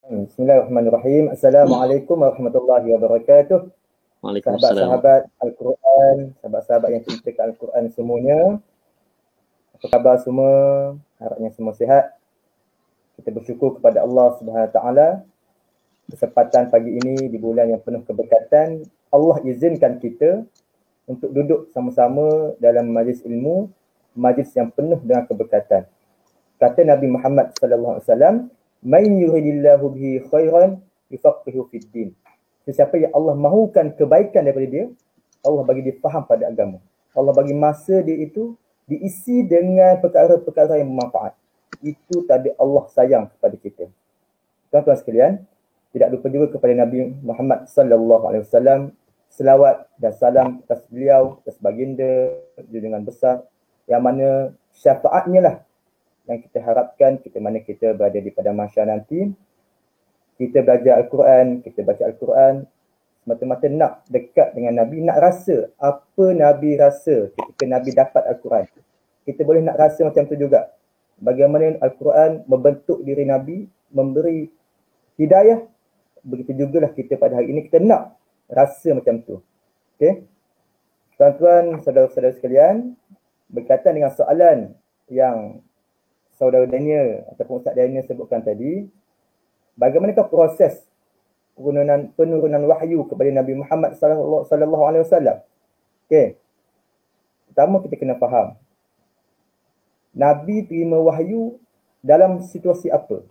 Bismillahirrahmanirrahim. Assalamualaikum warahmatullahi wabarakatuh. Waalaikumsalam. Sahabat-sahabat Al-Quran, sahabat-sahabat yang cintakan Al-Quran semuanya. Apa khabar semua? Harapnya semua sihat. Kita bersyukur kepada Allah Subhanahu Wa Taala. Kesempatan pagi ini di bulan yang penuh keberkatan, Allah izinkan kita untuk duduk sama-sama dalam majlis ilmu, majlis yang penuh dengan keberkatan. Kata Nabi Muhammad sallallahu alaihi wasallam, "Man yuridillahu bihi khairan yufaqihu fid din." Sesiapa yang Allah mahukan kebaikan daripada dia, Allah bagi dia faham pada agama. Allah bagi masa dia itu diisi dengan perkara-perkara yang bermanfaat. Itu tanda Allah sayang kepada kita. Tuan-tuan sekalian, tidak lupa juga kepada Nabi Muhammad sallallahu alaihi wasallam, selawat dan salam atas beliau, atas baginda, junjungan besar, yang mana syafaatnya lah yang kita harapkan kita mana kita berada di pada mahsyar nanti. Kita belajar Al-Quran, kita baca Al-Quran, semata-mata nak dekat dengan Nabi, nak rasa apa Nabi rasa ketika Nabi dapat Al-Quran. Kita boleh nak rasa macam tu juga. Bagaimana Al-Quran membentuk diri Nabi, memberi hidayah. Begitu jugalah kita pada hari ini, kita nak rasa macam tu. Okay? Tuan-tuan, saudara-saudara sekalian, berkaitan dengan soalan yang saudara Daniel ataupun Ustaz Daniel sebutkan tadi, bagaimanakah proses penurunan wahyu kepada Nabi Muhammad sallallahu alaihi wasallam? Okey. Pertama kita kena faham, Nabi terima wahyu dalam situasi apa?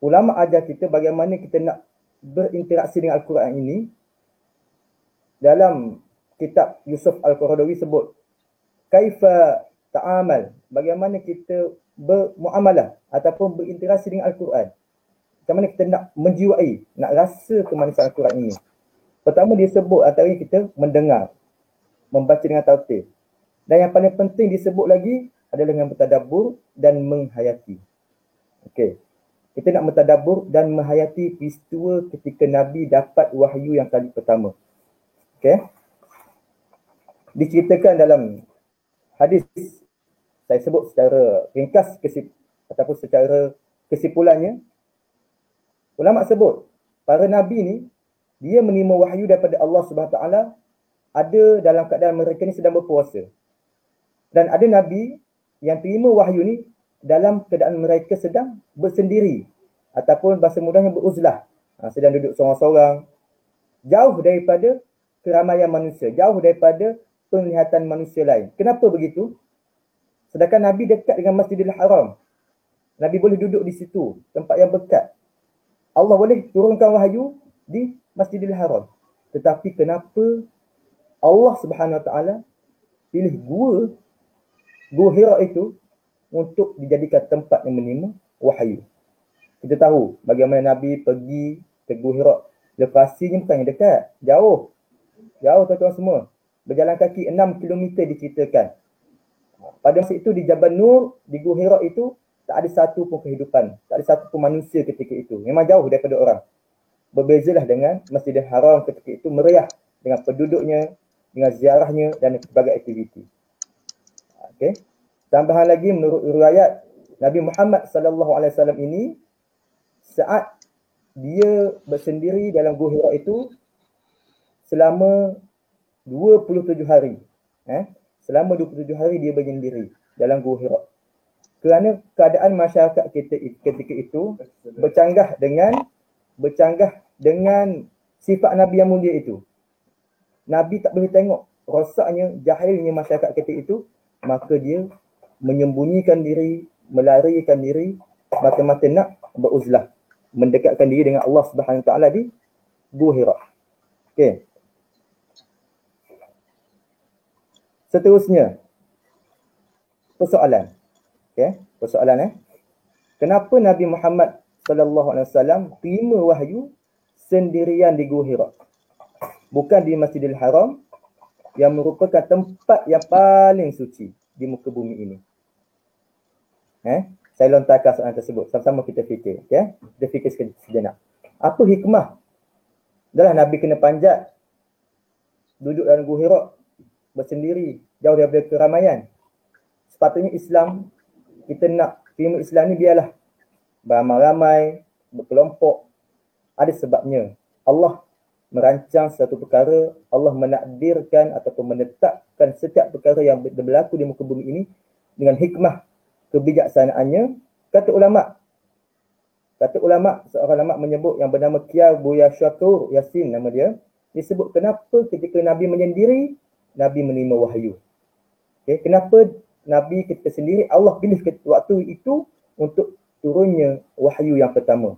Ulama ajar kita bagaimana kita nak berinteraksi dengan Al-Quran ini. Dalam kitab Yusuf Al-Qaradawi sebut, kaifa ta'amal, bagaimana kita bermuamalah ataupun berinteraksi dengan Al-Quran. Macam mana kita nak menjiwai, nak rasa kemanusiaan Al-Quran ini. Pertama dia sebut antaranya kita mendengar, membaca dengan tartil. Dan yang paling penting disebut lagi adalah dengan bertadabbur dan menghayati. Okey. Kita nak bertadabbur dan menghayati peristiwa ketika Nabi dapat wahyu yang kali pertama. Okey. Diceritakan dalam hadis, saya sebut secara ringkas ataupun secara kesimpulannya, ulama sebut para nabi ni dia menerima wahyu daripada Allah Subhanahu Taala ada dalam keadaan mereka ni sedang berpuasa. Dan ada nabi yang terima wahyu ni dalam keadaan mereka sedang bersendiri ataupun bahasa mudahnya beruzlah, sedang duduk seorang-seorang, jauh daripada keramaian manusia, jauh daripada penglihatan manusia lain. Kenapa begitu? Sedangkan Nabi dekat dengan Masjidil Haram. Nabi boleh duduk di situ, tempat yang dekat. Allah boleh turunkan wahyu di Masjidil Haram. Tetapi kenapa Allah Subhanahu Wa Taala pilih gua Hira itu untuk dijadikan tempat yang menerima wahyu? Kita tahu bagaimana Nabi pergi ke Gua Hira. Lokasinya bukan yang dekat, jauh. Jauh tuan-tuan semua. Berjalan kaki 6 km diceritakan. Pada masa itu di Jabal Nur, di Gua Hira itu, tak ada satu pun kehidupan. Tak ada satu pun manusia ketika itu. Memang jauh daripada orang. Berbezalah dengan Masjidil Haram ketika itu, meriah dengan penduduknya, dengan ziarahnya dan berbagai aktiviti. Okay. Tambahan lagi menurut riwayat, Nabi Muhammad SAW ini, saat dia bersendiri dalam Gua Hira itu, selama 27 hari. Selama 27 hari dia bersendiri dalam Gua Hira. Kerana keadaan masyarakat kita ketika itu bercanggah dengan sifat Nabi yang mulia itu. Nabi tak boleh tengok rosaknya, jahilnya masyarakat ketika itu, maka dia menyembunyikan diri, melarikan diri, mata-mata nak beruzlah, mendekatkan diri dengan Allah Subhanahu Taala di Gua Hira. Okey. Seterusnya, persoalan. Okay, persoalan kenapa Nabi Muhammad sallallahu alaihi wasallam terima wahyu sendirian di Gua Hira? Bukan di Masjidil Haram yang merupakan tempat yang paling suci di muka bumi ini. Saya lontarkan soalan tersebut. Sama-sama kita fikir. Okay? Kita fikir sejenak. Apa hikmah? Adalah Nabi kena panjat, duduk dalam Gua Hira, bersendiri, jauh daripada keramaian. Sepatutnya Islam, kita nak terima Islam ni biarlah beramai-ramai, berkelompok, ada sebabnya. Allah merancang satu perkara, Allah menakdirkan ataupun menetapkan setiap perkara yang berlaku di muka bumi ini dengan hikmah kebijaksanaannya. Kata ulama, seorang ulama menyebut yang bernama Qiyar Buya Syakur Yasin, nama dia, disebut kenapa ketika Nabi menyendiri, Nabi menerima wahyu. Okay, kenapa Nabi ketika sendiri Allah pilih waktu itu untuk turunnya wahyu yang pertama.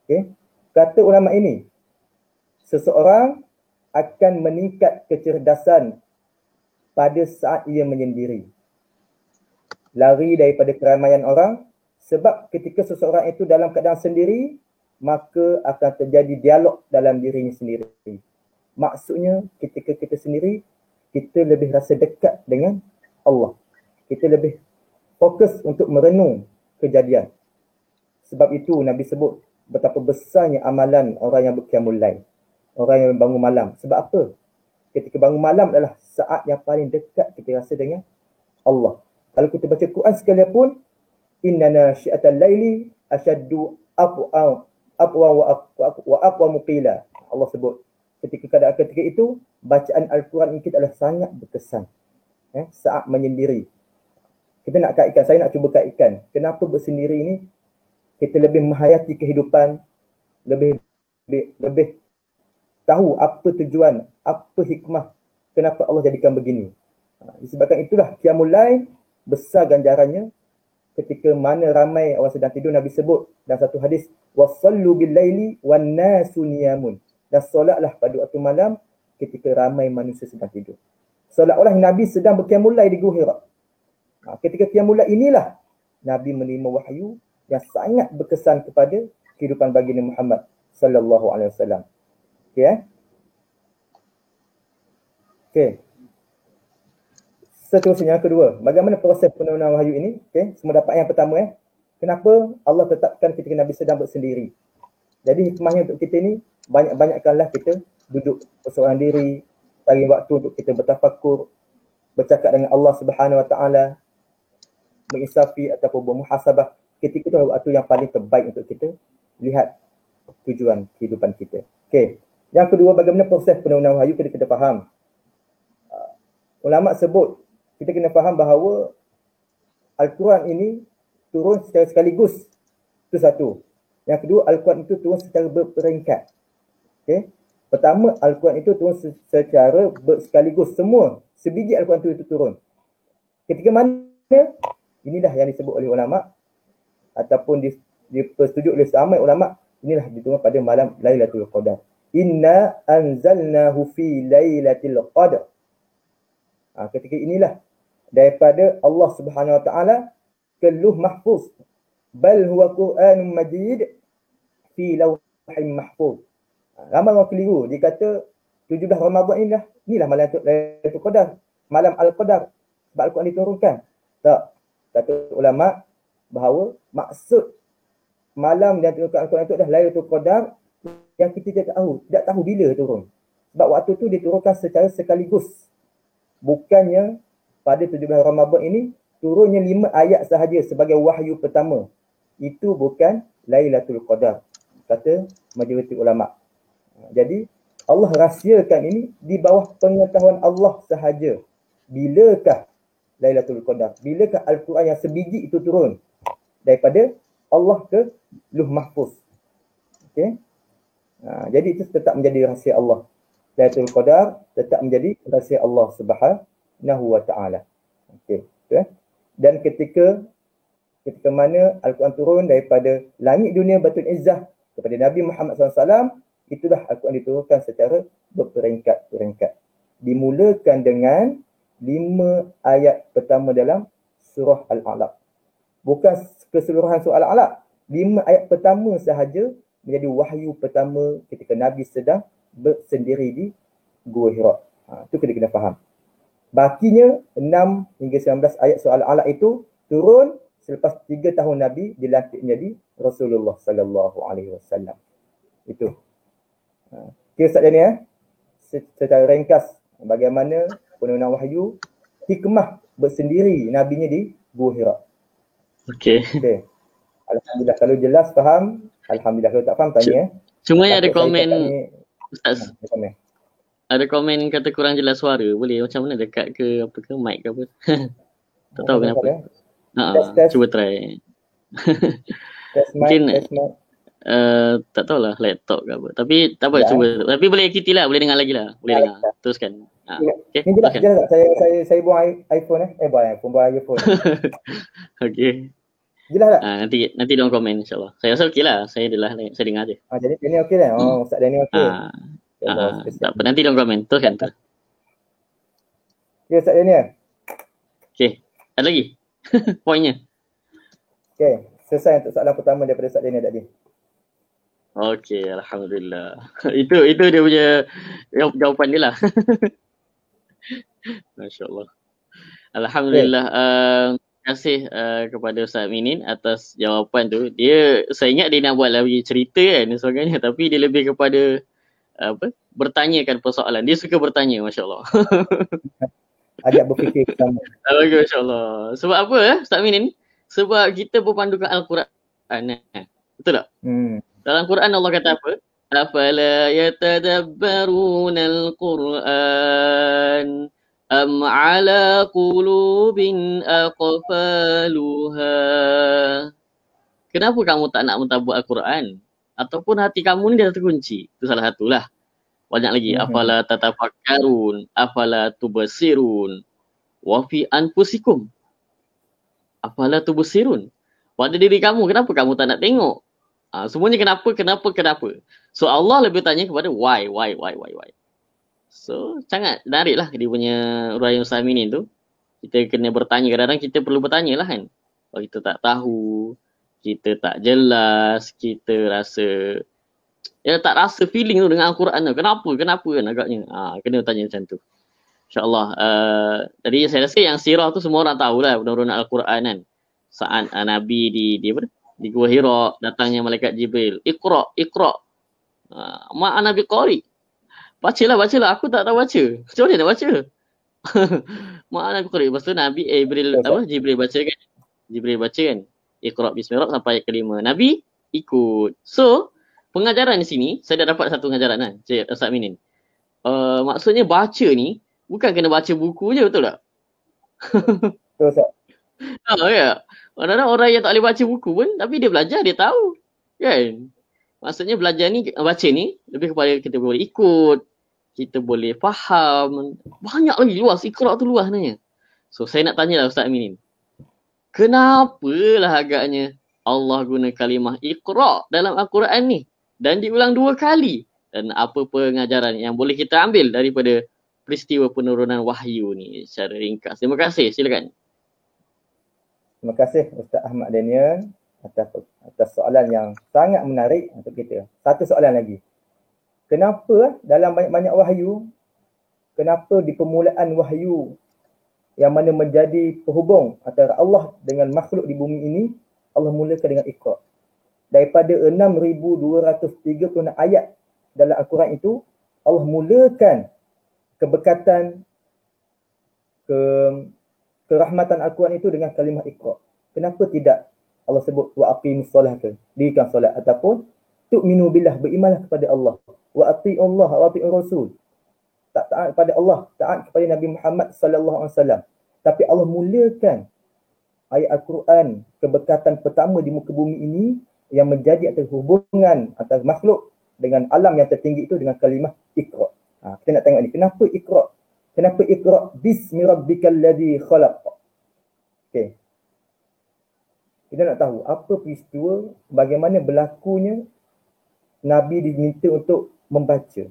Okay. Kata ulama ini, seseorang akan meningkat kecerdasan pada saat ia menyendiri. Lari daripada keramaian orang, sebab ketika seseorang itu dalam keadaan sendiri, maka akan terjadi dialog dalam dirinya sendiri. Maksudnya ketika kita sendiri, kita lebih rasa dekat dengan Allah. Kita lebih fokus untuk merenung kejadian. Sebab itu Nabi sebut betapa besarnya amalan orang yang berqiyamul lail, orang yang bangun malam. Sebab apa? Ketika bangun malam adalah saat yang paling dekat kita rasa dengan Allah. Kalau kita baca Quran sekalipun, inna nasyi'atal laili ashaddu aqwa wa aqwa muqila. Allah sebut ketika itu bacaan Al-Quran kita adalah sangat berkesan. Saat menyendiri. Kita nak kaitkan, saya nak cuba kaitkan. Kenapa bersendiri ini kita lebih menghayati kehidupan, lebih tahu apa tujuan, apa hikmah, kenapa Allah jadikan begini. Disebabkan itulah qiyamul lail besar ganjarannya. Ketika mana ramai orang sedang tidur, Nabi sebut dalam satu hadis, wasallu bil laili wan nasu niyamun. Dan solatlah pada waktu malam ketika ramai manusia sedang tidur. Seolah-olah Nabi sedang berqiyamul lail di Gua Hira. Ketika qiyamul lail inilah Nabi menerima wahyu yang sangat berkesan kepada kehidupan baginda Muhammad sallallahu alaihi wasallam. Okey. Okey. Seterusnya yang kedua, bagaimana proses penurunan wahyu ini? Okey, semua dapat yang pertama kenapa Allah tetapkan ketika Nabi sedang bersendiri. Jadi hikmahnya untuk kita ni, banyak-banyakkanlah kita duduk berseorang diri, cari waktu untuk kita bertafakur, bercakap dengan Allah Subhanahu Wa Taala, menginsafi ataupun bermuhasabah. Ketika itu waktu yang paling terbaik untuk kita lihat tujuan kehidupan kita. Okey. Yang kedua, bagaimana proses penurunan wahyu kita faham. Ulama sebut kita kena faham bahawa Al-Quran ini turun secara sekaligus. Itu satu. Yang kedua, Al-Quran itu turun secara berperingkat. Okay. Pertama, Al-Quran itu turun secara sekaligus. Semua, sebiji Al-Quran itu turun. Ketika mana, inilah yang disebut oleh ulama ataupun dipersetujui oleh seramai ulama, inilah diturun pada malam Lailatul Qadar. Inna anzalnahu fi Lailatul Qadar. Ketika inilah daripada Allah Subhanahu Wa Taala ke Lauh Mahfuz. Bal huwa Quranun Majid fi Lauhin Mahfuz. Ramai orang keliru. Dia kata 17 Ramadan inilah malam Lailatul Qadar, malam Al-Qadar, sebab Al-Quran diturunkan. Tak. Kata ulama bahawa maksud malam yang diturunkan Al-Quran itu adalah Lailatul Qadar yang kita tidak tahu bila turun. Sebab waktu tu diturunkan secara sekaligus. Bukannya pada 17 Ramadan ini turunnya 5 ayat sahaja sebagai wahyu pertama. Itu bukan Lailatul Qadar, kata majoriti ulama. Jadi Allah rahsiakan ini di bawah pengetahuan Allah sahaja. Bilakah Lailatul Qadar? Bilakah Al-Quran yang sebiji itu turun daripada Allah ke Lauh Mahfuz? Okey. Jadi itu tetap menjadi rahsia Allah. Lailatul Qadar tetap menjadi rahsia Allah Subhanahu Wa Taala. Okey, dan ketika mana Al-Quran turun daripada langit dunia Baitul Izzah kepada Nabi Muhammad SAW, itulah Al-Quran diturunkan secara berperingkat-peringkat. Dimulakan dengan 5 ayat pertama dalam surah Al-Alaq. Bukan keseluruhan surah Al-Alaq. 5 ayat pertama sahaja menjadi wahyu pertama ketika Nabi sedang bersendiri di Gua Hira. Itu kita kena faham. Bakinya 6 hingga 19 ayat surah Al-Alaq itu turun selepas 3 tahun Nabi dilantik menjadi Rasulullah sallallahu alaihi wasallam. Itu. Kira Ustaz Daniel, secara ringkas bagaimana penurunan wahyu, hikmah bersendiri nabinya di Gua Hira. Okey. Alhamdulillah, kalau jelas faham, Alhamdulillah. Kalau tak faham tanya. Cuma ada Takut saya komen cakap ni, Ustaz, ada komen. ada komen kata kurang jelas suara. Boleh macam mana, dekat ke apa ke, mic ke apa? Tak tahu Macam kenapa. Test. Cuba try. Test mic, Mungkin test mic. tak tahulah laptop ke apa. Tapi tak apa, Ya, cuba. Tapi boleh aktiviti lah, boleh dengar lagi lah. Boleh dengar. Teruskan. Okay, Ni jelas teruskan. tak? Saya buang iPhone buang iPhone. Okay. Jelas tak? Nanti diorang komen insyaAllah. Saya rasa okey lah. Saya dengar je. Jadi Daniel okey dah? Ustaz Daniel okey. Tak apa, nanti diorang komen. Teruskan. Ya, Ustaz Daniel. Okay. Ada lagi? Poinnya. Okay. Selesai untuk soalan pertama daripada Ustaz Daniel tadi. Okay, Alhamdulillah. Itu dia punya jawapan dia lah. Masya Allah. Alhamdulillah. Terima kasih kepada Ustaz Minin atas jawapan tu. Saya ingat dia nak buat lagi cerita kan dan sebagainya, tapi dia lebih kepada bertanyakan persoalan. Dia suka bertanya, Masya Allah. Ajak berfikir bersama. Okay, Masya Allah. Sebab apa Ustaz Minin? Sebab kita berpandukan Al-Quran. Betul tak? Dalam Quran Allah kata apa? Afala yatadabbaruna al-Quran am ala qulubin aqfaluha. Kenapa kamu tak nak mentadabbur Al-Quran? Ataupun hati kamu ni dah terkunci. Itu salah satulah. Banyak lagi. Afala tatafakkarun, afala tubsirun, wa fi anfusikum. Afala tubsirun. Pada diri kamu, kenapa kamu tak nak tengok? Semuanya kenapa. So Allah lebih tanya kepada why. So sangat menarik lah dia punya uraian Ustaz Minin tu. Kita kena bertanya, kadang-kadang kita perlu bertanya lah kan. Kalau kita tak tahu, kita tak jelas, kita rasa tak rasa feeling tu dengan Al-Quran tu. Kenapa kan agaknya. Kena tanya macam tu. InsyaAllah. Jadi saya rasa yang sirah tu semua orang tahulah benar-benar Al-Quran kan. Saat Nabi di Gua Hira, datangnya malaikat Jibril. Iqra. Ma'ana biqari. Bacalah. Aku tak tahu baca. Macam mana nak baca? Ma'ana biqari. Lepas tu Jibril baca kan. Iqra bismi rabbik sampai ayat kelima. Nabi ikut. So, pengajaran di sini, saya dah dapat satu pengajaran lah. Cik Ustaz Minin. Maksudnya baca ni, bukan kena baca buku je, betul tak? Betul Ustaz. Ya. Kadang-kadang orang yang tak boleh baca buku pun, tapi dia belajar, dia tahu. Kan? Maksudnya baca ni, lebih kepada kita boleh ikut, kita boleh faham. Banyak lagi luas, Iqra tu luas sebenarnya. So saya nak tanya lah Ustaz Minin. Kenapalah agaknya Allah guna kalimah Iqra dalam Al-Quran ni? Dan diulang 2 kali. Dan apa pengajaran yang boleh kita ambil daripada peristiwa penurunan wahyu ni secara ringkas. Terima kasih, silakan. Terima kasih Ustaz Ahmad Daniel atas soalan yang sangat menarik untuk kita. Satu soalan lagi. Kenapa dalam banyak-banyak wahyu, kenapa di permulaan wahyu yang mana menjadi penghubung antara Allah dengan makhluk di bumi ini, Allah mulakan dengan Iqra. Daripada 6,236 ayat dalam Al-Quran itu, Allah mulakan keberkatan, kerahmatan Al-Quran itu dengan kalimah Iqra. Kenapa tidak Allah sebut wa aqimus solata, dirikan solat, ataupun tu'minu billah, berimanlah kepada Allah, wa ati'ullah wa ati'ur rasul, taat kepada Allah, taat kepada Nabi Muhammad sallallahu alaihi wasallam. Tapi Allah mulakan ayat Al-Quran, keberkatan pertama di muka bumi ini yang menjadi antara hubungan antara makhluk dengan alam yang tertinggi itu dengan kalimah Iqra. Kita nak tengok ni, kenapa Iqra? Kenapa Iqra bismi rabbikal ladzi khalaq? Okey. Kita nak tahu apa peristiwa, bagaimana berlakunya Nabi diminta untuk membaca.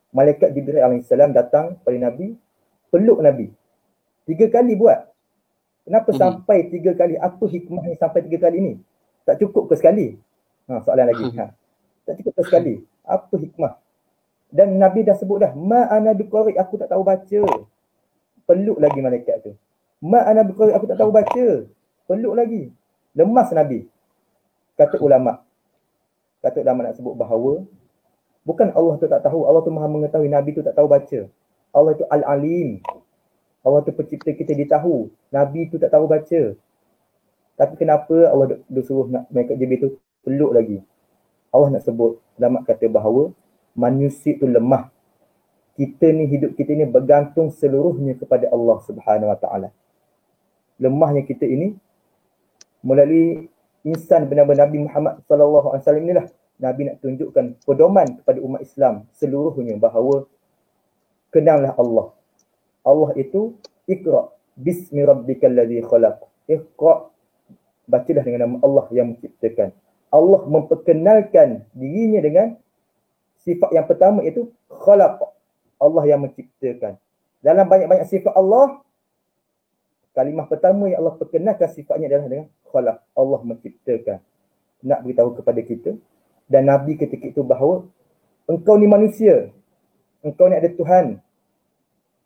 Malaikat Jibril alaihissalam datang kepada Nabi, peluk Nabi. 3 kali buat. Kenapa sampai 3 kali? Apa hikmahnya sampai 3 kali ni? Tak cukup ke sekali? Soalan lagi. Tak cukup ke sekali? Apa hikmah? Dan Nabi dah sebut dah, ma ana biqari, aku tak tahu baca. Peluk lagi malaikat tu. Ma ana biqari, aku tak tahu baca. Peluk lagi. Lemas Nabi. Kata ulama nak sebut bahawa bukan Allah tu tak tahu, Allah tu Maha mengetahui, Nabi tu tak tahu baca. Allah tu Al-Alim. Allah tu pencipta kita, dia tahu. Nabi tu tak tahu baca. Tapi kenapa Allah suruh malaikat Jibril tu peluk lagi. Allah nak sebut, ulama kata bahawa manusia itu lemah. Kita ni, hidup kita ni bergantung seluruhnya kepada Allah Subhanahu Wa Taala. Lemahnya kita ini melalui insan bernama Nabi Muhammad sallallahu alaihi wasallam inilah Nabi nak tunjukkan pedoman kepada umat Islam seluruhnya bahawa kenanglah Allah. Allah itu Iqra bismi rabbikal ladzi khalaq. Iqra, bacalah dengan nama Allah yang menciptakan. Allah memperkenalkan dirinya dengan sifat yang pertama iaitu khalaq. Allah yang menciptakan. Dalam banyak-banyak sifat Allah, kalimah pertama yang Allah perkenalkan sifatnya adalah dengan khalaq. Allah menciptakan. Nak beritahu kepada kita dan Nabi ketika itu bahawa engkau ni manusia. Engkau ni ada Tuhan.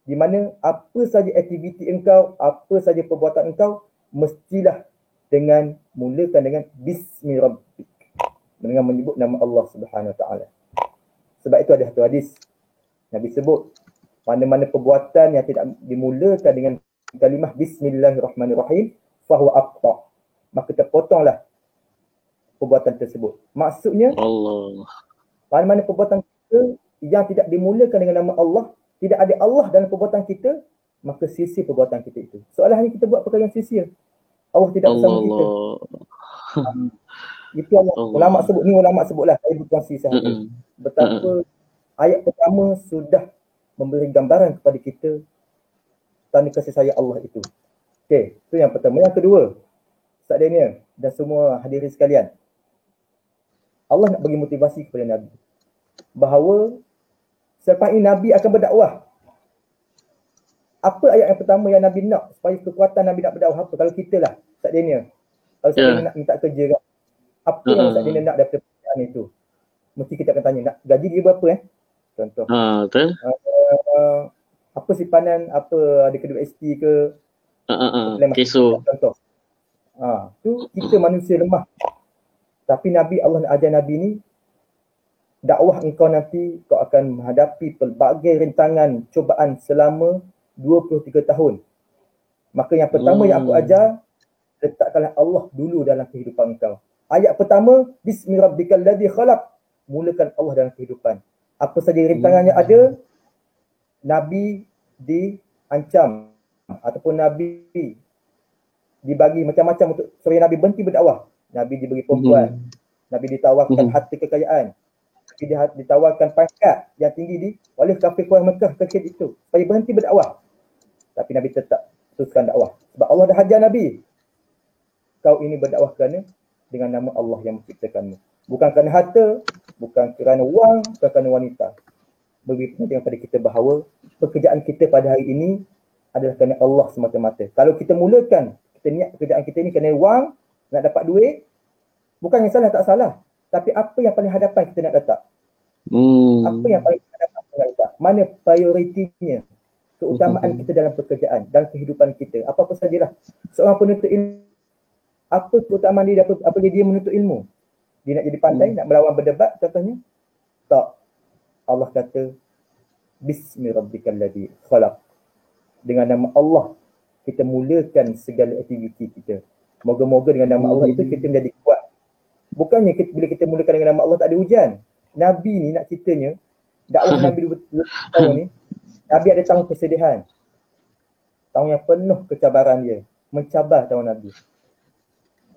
Di mana apa saja aktiviti engkau, apa saja perbuatan engkau, mestilah dengan mulakan dengan bismi rabbik. Dengan menyebut nama Allah Subhanahu Wa Taala. Sebab itu ada satu hadis Nabi sebut, mana-mana perbuatan yang tidak dimulakan dengan kalimah bismillahirrahmanirrahim fahuwa aqta, maka terpotonglah perbuatan tersebut. Maksudnya Allah. mana-mana perbuatan kita yang tidak dimulakan dengan nama Allah, tidak ada Allah dalam perbuatan kita, maka sia-sia perbuatan kita itu. Soalannya kita buat perkara yang sia-sia. Allah tidak bersama kita. Itu Allah. Ulama sebut ni, ulama sebutlah, saya berkongsi sahaja. Betapa ayat pertama sudah memberi gambaran kepada kita tanda kasih sayang Allah itu. Okey, itu yang pertama. Yang kedua, Ustaz Daniel dan semua hadirin sekalian, Allah nak bagi motivasi kepada Nabi bahawa selepas ini Nabi akan berdakwah. Apa ayat yang pertama yang Nabi nak supaya kekuatan Nabi nak berdakwah apa? Kalau kita lah, Ustaz Daniel, kalau Ustaz Daniel nak minta kerja kan, apa yang Ustaz Daniel nak daripada pekerjaan itu? Mesti kita akan tanya, nak gaji dia berapa contoh. Betul. Apa simpanan, apa ada kedua ST ke, keso. Contoh. Tu kita manusia lemah. Tapi Nabi, Allah nak ajar Nabi ni, dakwah engkau nanti kau akan menghadapi pelbagai rintangan, cubaan selama 23 tahun. Maka yang pertama yang aku ajar, letakkanlah Allah dulu dalam kehidupan engkau. Ayat pertama, bismi rabbikal ladzi khalaq. Mulakan Allah dalam kehidupan. Apa saja rintangannya ada, Nabi diancam ataupun Nabi dibagi macam-macam untuk supaya Nabi berhenti berdakwah. Nabi diberi perempuan, Nabi ditawarkan harta kekayaan, Nabi ditawarkan pangkat yang tinggi di oleh kafir Quraisy Mekah ketika itu supaya berhenti berdakwah. Tapi Nabi tetap teruskan dakwah. Sebab Allah dah ajar Nabi, kau ini berdakwah kerana dengan nama Allah yang menciptakanmu. Bukan kerana harta, bukan kerana wang, bukan kerana wanita. Beri pengertian kepada kita bahawa pekerjaan kita pada hari ini adalah kerana Allah semata-mata. Kalau kita mulakan, kita niat pekerjaan kita ni kerana wang, nak dapat duit, bukan yang salah, tak salah. Tapi apa yang paling hadapan kita nak letak? Apa yang paling hadapan kita nak letak? Mana prioritinya? Keutamaan kita dalam pekerjaan, dalam kehidupan kita. Apa-apa sajalah. Seorang penuntut ilmu, apa keutamaan dia apabila dia menuntut ilmu? Dia nak jadi pandai, nak melawan berdebat contohnya? Tak. Allah kata, bismi rabbikal ladzi khalaq. Dengan nama Allah, kita mulakan segala aktiviti kita. Moga-moga dengan nama Allah itu kita menjadi kuat. Bukannya bila kita mulakan dengan nama Allah tak ada hujan. Nabi ni nak ceritanya, dakwah Nabi 20 tahun ni, Nabi ada tahun kesedihan. Tahun yang penuh kecabaran dia. Mencabar tahun Nabi.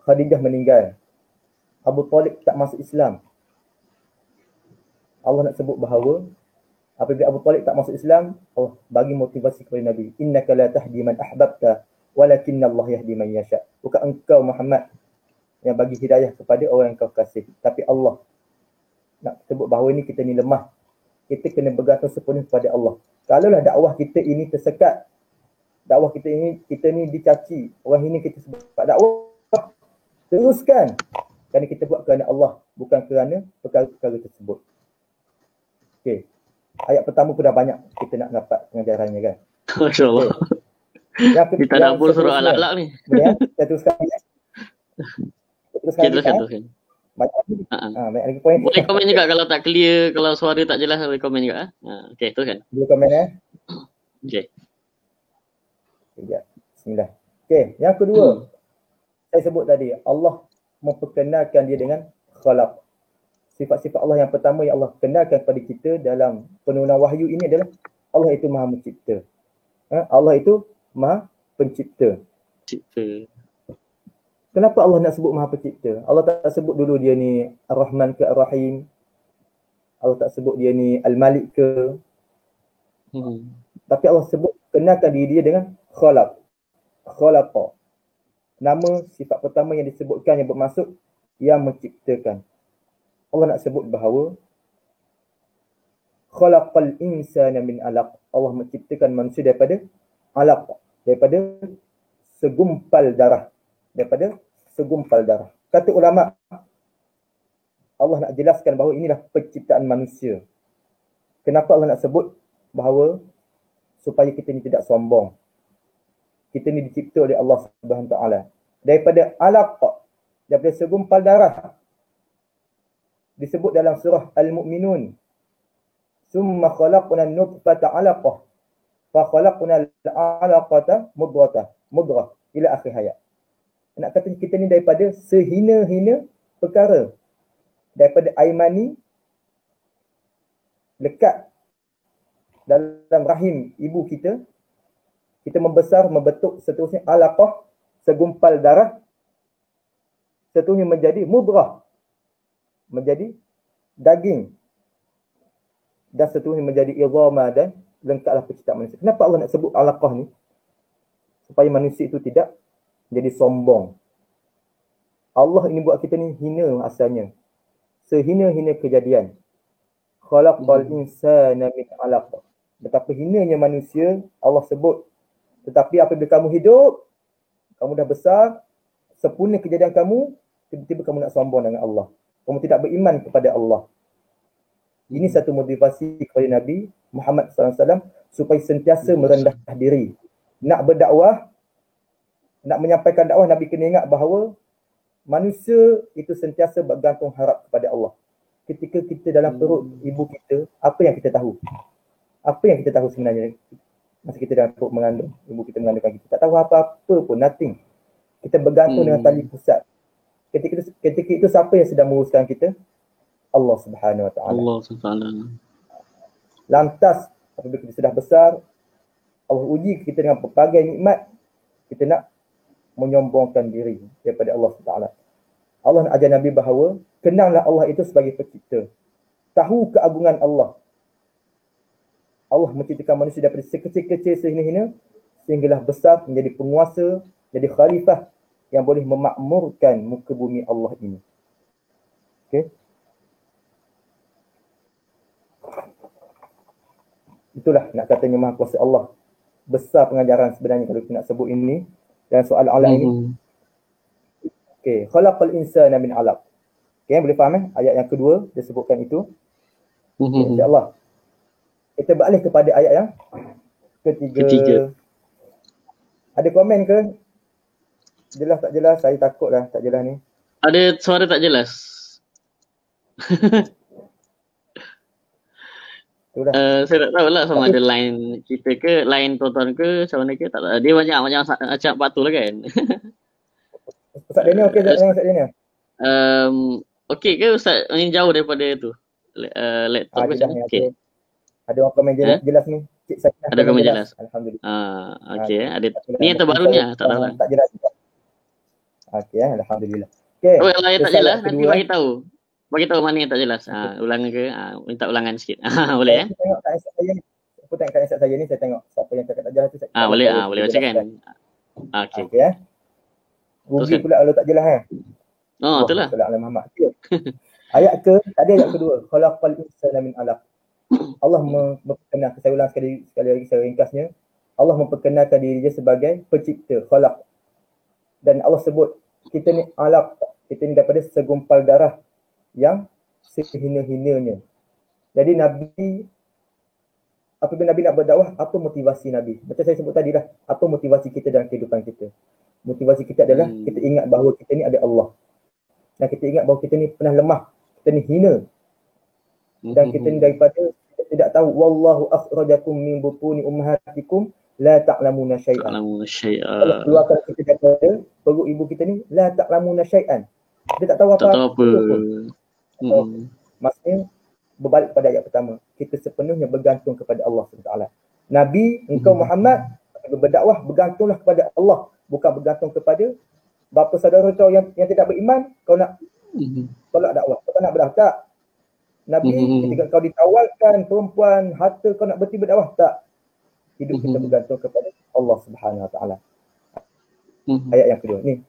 Khadijah meninggal. Abu Talib tak masuk Islam. Allah nak sebut bahawa apabila Abu Talib tak masuk Islam, Allah bagi motivasi kepada Nabi. Innaka la tahdi man ahbabta walakinna Allah yahdi man yasha. Bukan engkau Muhammad yang bagi hidayah kepada orang yang kau kasih, tapi Allah. Nak sebut bahawa ini kita ni lemah. Kita kena bergantung sepenuhnya kepada Allah. Kalaulah dakwah kita ini tersekat, dakwah kita ni dicaci, orang ini kita sebut dakwah, teruskan. Kerana kita buat kerana Allah, bukan kerana perkara-perkara tersebut. Okey. Ayat pertama pun dah banyak kita nak dapat pengajarannya kan. Masya-Allah. Okay. Kita dapur surah Al-Alaq ni. Kemudian saya teruskan. Teruskan. Banyak lagi poin. Boleh komen juga kalau tak clear, kalau suara tak jelas, boleh komen juga. Okey, teruskan. Boleh komen Okey. Sekejap. Bismillah. Okey, yang kedua. Saya sebut tadi, Allah memperkenalkan dia dengan khalaq. Sifat-sifat Allah yang pertama yang Allah kenalkan kepada kita dalam penurunan wahyu ini adalah Allah itu Maha Mencipta. Allah itu Maha Pencipta. Cipta. Kenapa Allah nak sebut Maha Pencipta? Allah tak sebut dulu dia ni Ar-Rahman ke Ar-Rahim. Allah tak sebut dia ni Al-Malik ke. Tapi Allah sebut, kenalkan diri dia dengan khalaq. Khalaqa. Nama sifat pertama yang disebutkan yang bermaksud yang menciptakan. Allah nak sebut bahawa khalaqal insana min alaq. Allah menciptakan manusia daripada alaq, daripada segumpal darah. Daripada segumpal darah. Kata ulama, Allah nak jelaskan bahawa inilah penciptaan manusia. Kenapa Allah nak sebut bahawa supaya kita ni tidak sombong. Kita ni dicipta oleh Allah Subhanahu Wa Taala daripada alaq, daripada segumpal darah. Disebut dalam surah Al-Mu'minun, summa khalaqna an-nutfata 'alaqah fa khalaqna al-'alaqata mudghah ila akhir hayat. Nak kata kita ni daripada sehina-hina perkara, daripada air mani lekat dalam rahim ibu kita, kita membesar, membentuk, seterusnya alaqah, segumpal darah, seterusnya menjadi mudghah, menjadi daging, dan seterusnya menjadi idhama, dan lengkaplah penciptaan manusia. Kenapa Allah nak sebut alaqah ni? Supaya manusia itu tidak jadi sombong. Allah ini buat kita ni hina asalnya. Sehina-hina kejadian. Khalaqal insana min alaq. Betapa hinanya manusia Allah sebut. Tetapi apabila kamu hidup, kamu dah besar, sempurna kejadian kamu, tiba-tiba kamu nak sombong dengan Allah. Kamu tidak beriman kepada Allah. Ini satu motivasi kepada Nabi Muhammad SAW supaya sentiasa merendah diri. Nak berdakwah, nak menyampaikan dakwah, Nabi kena ingat bahawa manusia itu sentiasa bergantung harap kepada Allah. Ketika kita dalam perut ibu kita, apa yang kita tahu? Apa yang kita tahu sebenarnya? Masa kita dalam perut mengandung, ibu kita mengandungkan kita, tak tahu apa-apa pun, nothing. Kita bergantung dengan tali pusat. Ketika itu siapa yang sedang menguruskan kita? Allah Subhanahu Wa Taala. Allah Subhanahu. Lantas apabila kita sudah besar, Allah uji kita dengan pelbagai nikmat, kita nak menyombongkan diri daripada Allah Taala. Allah nak ajar Nabi bahawa kenanglah Allah itu sebagai pencipta. Tahu keagungan Allah. Allah menciptakan manusia daripada sekecil-kecil sehina-hina sehinggalah besar menjadi penguasa, jadi khalifah yang boleh memakmurkan muka bumi Allah ini. Okey. Itulah nak katanya Maha Kuasa Allah. Besar pengajaran sebenarnya kalau kita nak sebut ini dan soal alam ini. Okey, khalaqal insana min 'alaq. Okey, boleh faham ayat yang kedua dia sebutkan itu. Okay, insya-Allah. Kita beralih kepada ayat yang ketiga. Ada komen ke? Jelas tak jelas? Saya takutlah tak jelas ni. Ada suara tak jelas. Saya tak tahu lah sama ada line kita ke, line tonton ke, macam mana ke, tak tahu. Dia banyak macam batu lah kan. Ustaz Daniel okey tak dengan Ustaz Daniel? Okey ke Ustaz? Ini jauh daripada tu. Laptop macam ni. Okey. Ada orang komen jelas ni. Cik Sakinah. Ada komen jelas. Alhamdulillah. Okey. Ada ni yang terbaru ni tak tahu lah. Tak jelas. Okey alhamdulillah. Okey. Oh, kalau yang tak jelas nanti bagi tahu. Bagi tahu mana yang tak jelas. Ulangan ke? Minta ulangan sikit. Boleh Saya tengok kat Instagram saya ni. Aku tengok kat Instagram saya ni, saya tengok siapa yang cakap tak jelas tu. Boleh boleh baca kan. Okey. Okey Rugi pula kalau tak jelas itulah. Itulah Alam Muhammad. Ayat tadi ayat kedua. Khalaqal insana min 'alaq. Allah memperkenalkan, saya ulang sekali lagi secara ringkasnya. Allah memperkenalkan diri dia sebagai pencipta, khalaq. Dan Allah sebut kita ni 'alaq. Kita ni daripada segumpal darah yang sehina-hinanya. Jadi Nabi, apabila Nabi nak berdakwah, apa motivasi Nabi? Macam saya sebut tadi lah, apa motivasi kita dalam kehidupan kita? Motivasi kita adalah kita ingat bahawa kita ni ada Allah. Dan kita ingat bahawa kita ni pernah lemah, kita ni hina. Dan kita ni daripada kita tidak tahu, wallahu akhrajakum min butuni ummahatikum la ta'lamuna syai'an. Allah keluarkan kita daripada perut ibu kita ni, la ta'lamuna syai'an. Dia tak tahu Tak tahu apa-apa apa. pun. Maksudnya berbalik pada ayat pertama, kita sepenuhnya bergantung kepada Allah SWT. Nabi, engkau Muhammad, berdakwah bergantunglah kepada Allah, bukan bergantung kepada bapa saudara kau yang tidak beriman. Kau nak tolak dakwah, kau tak nak berdakwah, tak. Nabi, ketika kau ditawarkan perempuan, harta, kau nak berhenti berdakwah, tak. Hidup kita bergantung kepada Allah Subhanahu Wa Taala. Ayat yang kedua ni.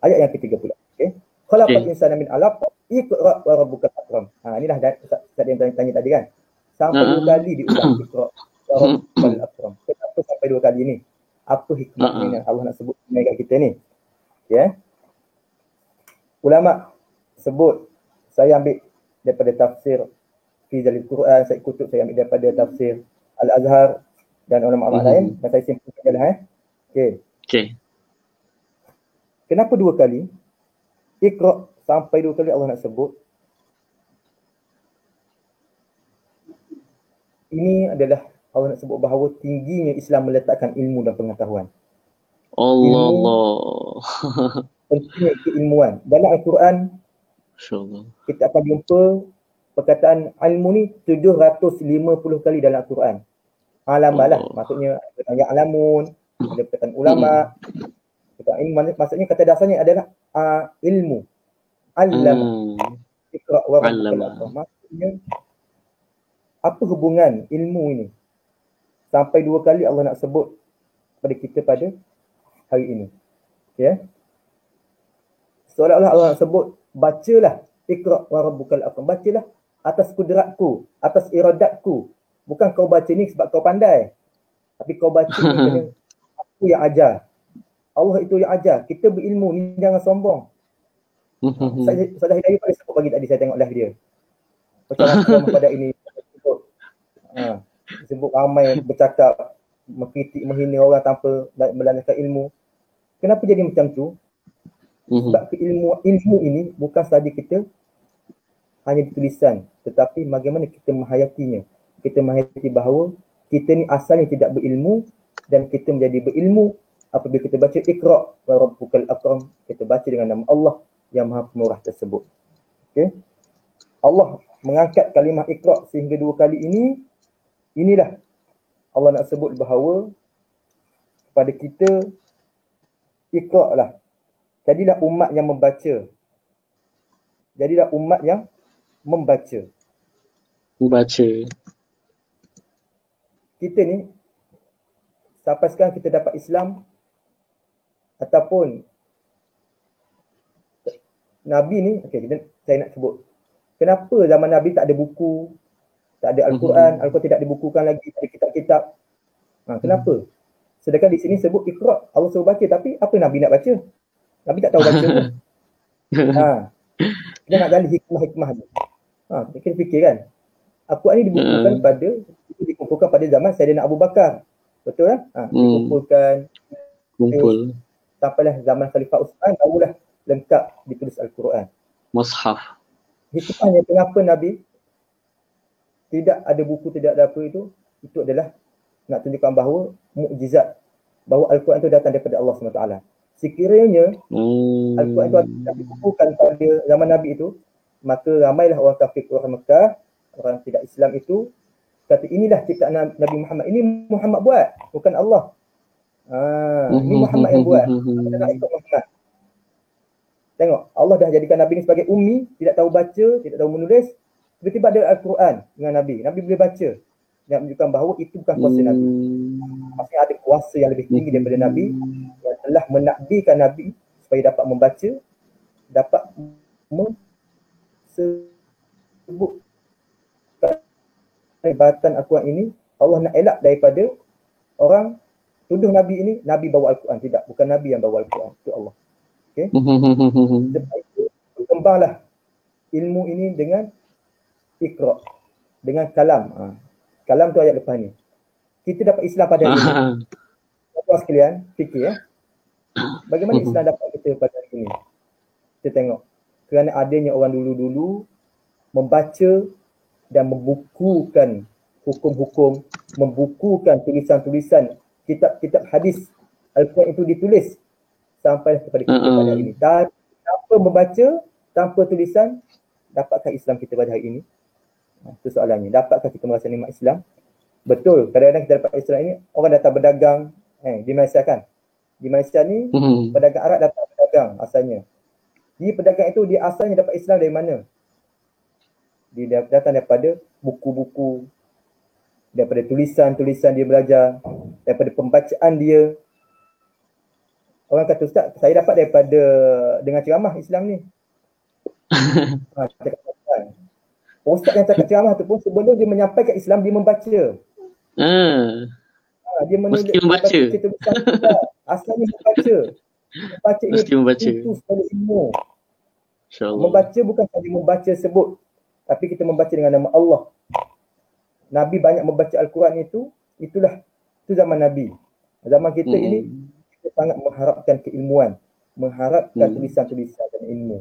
Ayat yang ketiga pula. Okey. Khalaqal insana min 'alaq, iqra wa rabbukal akram. Inilah tadi yang tanya tadi kan. Sampai 2 kali diulang iqra wa rabbukal akram. Kenapa sampai 2 kali ni? Apa hikmahnya Allah nak sebut dengan kita ni? Ya. Ulama sebut, saya ambil daripada tafsir fi Jalil Quran, saya kutub saya ambil daripada tafsir Al-Azhar dan ulama-ulama lain, dan saya simpulkan lah. Okey. Kenapa 2 kali? Iqra sampai 2 kali Allah nak sebut. Ini adalah Allah nak sebut bahawa tingginya Islam meletakkan ilmu dan pengetahuan. Allah. Pentingnya keilmuan. Dalam Al-Quran, InsyaAllah, kita akan jumpa perkataan ilmu ni 750 kali dalam Al-Quran. Alamah lah, maksudnya yang alamun, ada perkataan ulama. Maksudnya kata dasarnya adalah ilmu. Allama. Iqra wa rabbukal akram. Maksudnya apa hubungan ilmu ini? Sampai 2 kali Allah nak sebut pada kita pada hari ini. Ya. Seolah-olah Allah nak sebut, bacalah Iqra wa rabbukal akram. Bacalah atas kudratku, atas iradatku. Bukan kau baca ni sebab kau pandai. Tapi kau baca ni kerana aku yang ajar. Allah itu yang ajar. Kita berilmu ni jangan sombong. Ustaz Hidayat pada sebut pagi tadi saya tengok live dia. Macam pada ini sebut ramai bercakap, mengkritik, menghina orang tanpa melanjutkan ilmu. Kenapa jadi macam tu? Sebab ilmu ini bukan sahaja kita hanya di tulisan, tetapi bagaimana kita menghayatinya. Kita menghayati bahawa kita ni asalnya tidak berilmu dan kita menjadi berilmu apabila kita baca Iqra wa rabbukal akram, kita baca dengan nama Allah yang Maha Pemurah tersebut. Okey. Allah mengangkat kalimah Iqra sehingga 2 kali ini. Inilah Allah nak sebut bahawa kepada kita, Iqra lah. Jadilah umat yang membaca. Jadilah umat yang membaca. Kita ni sampai sekarang kita dapat Islam ataupun Nabi ni, saya nak sebut. Kenapa zaman Nabi tak ada buku, tak ada Al-Quran, Al-Quran tidak dibukukan lagi, tak ada kitab-kitab. Kenapa? Sedangkan di sini sebut Iqra, Allah suruh baca, tapi apa Nabi nak baca? Nabi tak tahu baca pun. Kita nak gali hikmah-hikmah ni. Kita fikir kan. Al-Quran ni dikumpulkan pada zaman Sayyidina Abu Bakar. Betul kan? Dikumpul. Sampailah zaman Khalifah Uthman, barulah lengkap ditulis Al-Quran. Mushaf. Hikmahnya kenapa Nabi tidak ada buku, tidak ada apa itu adalah nak tunjukkan bahawa mukjizat, bahawa Al-Quran itu datang daripada Allah SWT. Sekiranya Al-Quran itu tidak dibukukan pada zaman Nabi itu, maka ramailah orang kafir, orang Mekah, orang tidak Islam itu kata inilah ciptaan Nabi Muhammad. Ini Muhammad buat, bukan Allah. Ini Muhammad yang buat. Kita nak ikut Muhammad. Tengok, Allah dah jadikan Nabi ni sebagai ummi, tidak tahu baca, tidak tahu menulis. Tiba-tiba ada Al-Quran dengan Nabi. Nabi boleh baca. Yang menunjukkan bahawa itu bukan kuasa Nabi. Maksudnya ada kuasa yang lebih tinggi daripada Nabi yang telah menakdirkan Nabi supaya dapat membaca, dapat sebut ibatan Al-Quran ini. Allah nak elak daripada orang tuduh Nabi ini, Nabi bawa Al-Quran. Tidak, bukan Nabi yang bawa Al-Quran. Itu Allah. Okay? Sebab itu berkembanglah ilmu ini dengan Iqra, dengan kalam. Kalam tu ayat lepas ni. Kita dapat Islam pada hari ini. Tuan sekalian, fikir ya. Bagaimana Islam dapat kita pada hari ini? Kita tengok. Kerana adanya orang dulu-dulu membaca dan membukukan hukum-hukum, membukukan tulisan-tulisan, kitab-kitab hadis Al-Quran itu ditulis sampai kepada kita pada hari ini. Dan siapa tanpa membaca, tanpa tulisan, dapatkah Islam kita pada hari ini? Itu soalannya. Dapatkah kita merasa nikmat Islam? Betul, kadang-kadang kita dapat Islam ini, orang datang berdagang di Malaysia kan. Di Malaysia ni, pedagang Arab datang berdagang asalnya. Di pedagang itu, dia asalnya dapat Islam dari mana? Dia datang daripada buku-buku, daripada tulisan-tulisan dia belajar, daripada pembacaan dia. Orang kata, Ustaz, saya dapat daripada dengan ceramah Islam ni. Ustaz yang cakap ceramah tu pun sebelum dia menyampaikan Islam, dia membaca. Dia menulis, mesti membaca. Asalnya membaca. Membaca mesti membaca. Itu sekali ilmu. InsyaAllah. Membaca bukan sahaja membaca sebut, tapi kita membaca dengan nama Allah. Nabi banyak membaca Al-Quran itu zaman Nabi. Zaman kita ini, kita sangat mengharapkan keilmuan, mengharapkan tulisan-tulisan dan ilmu.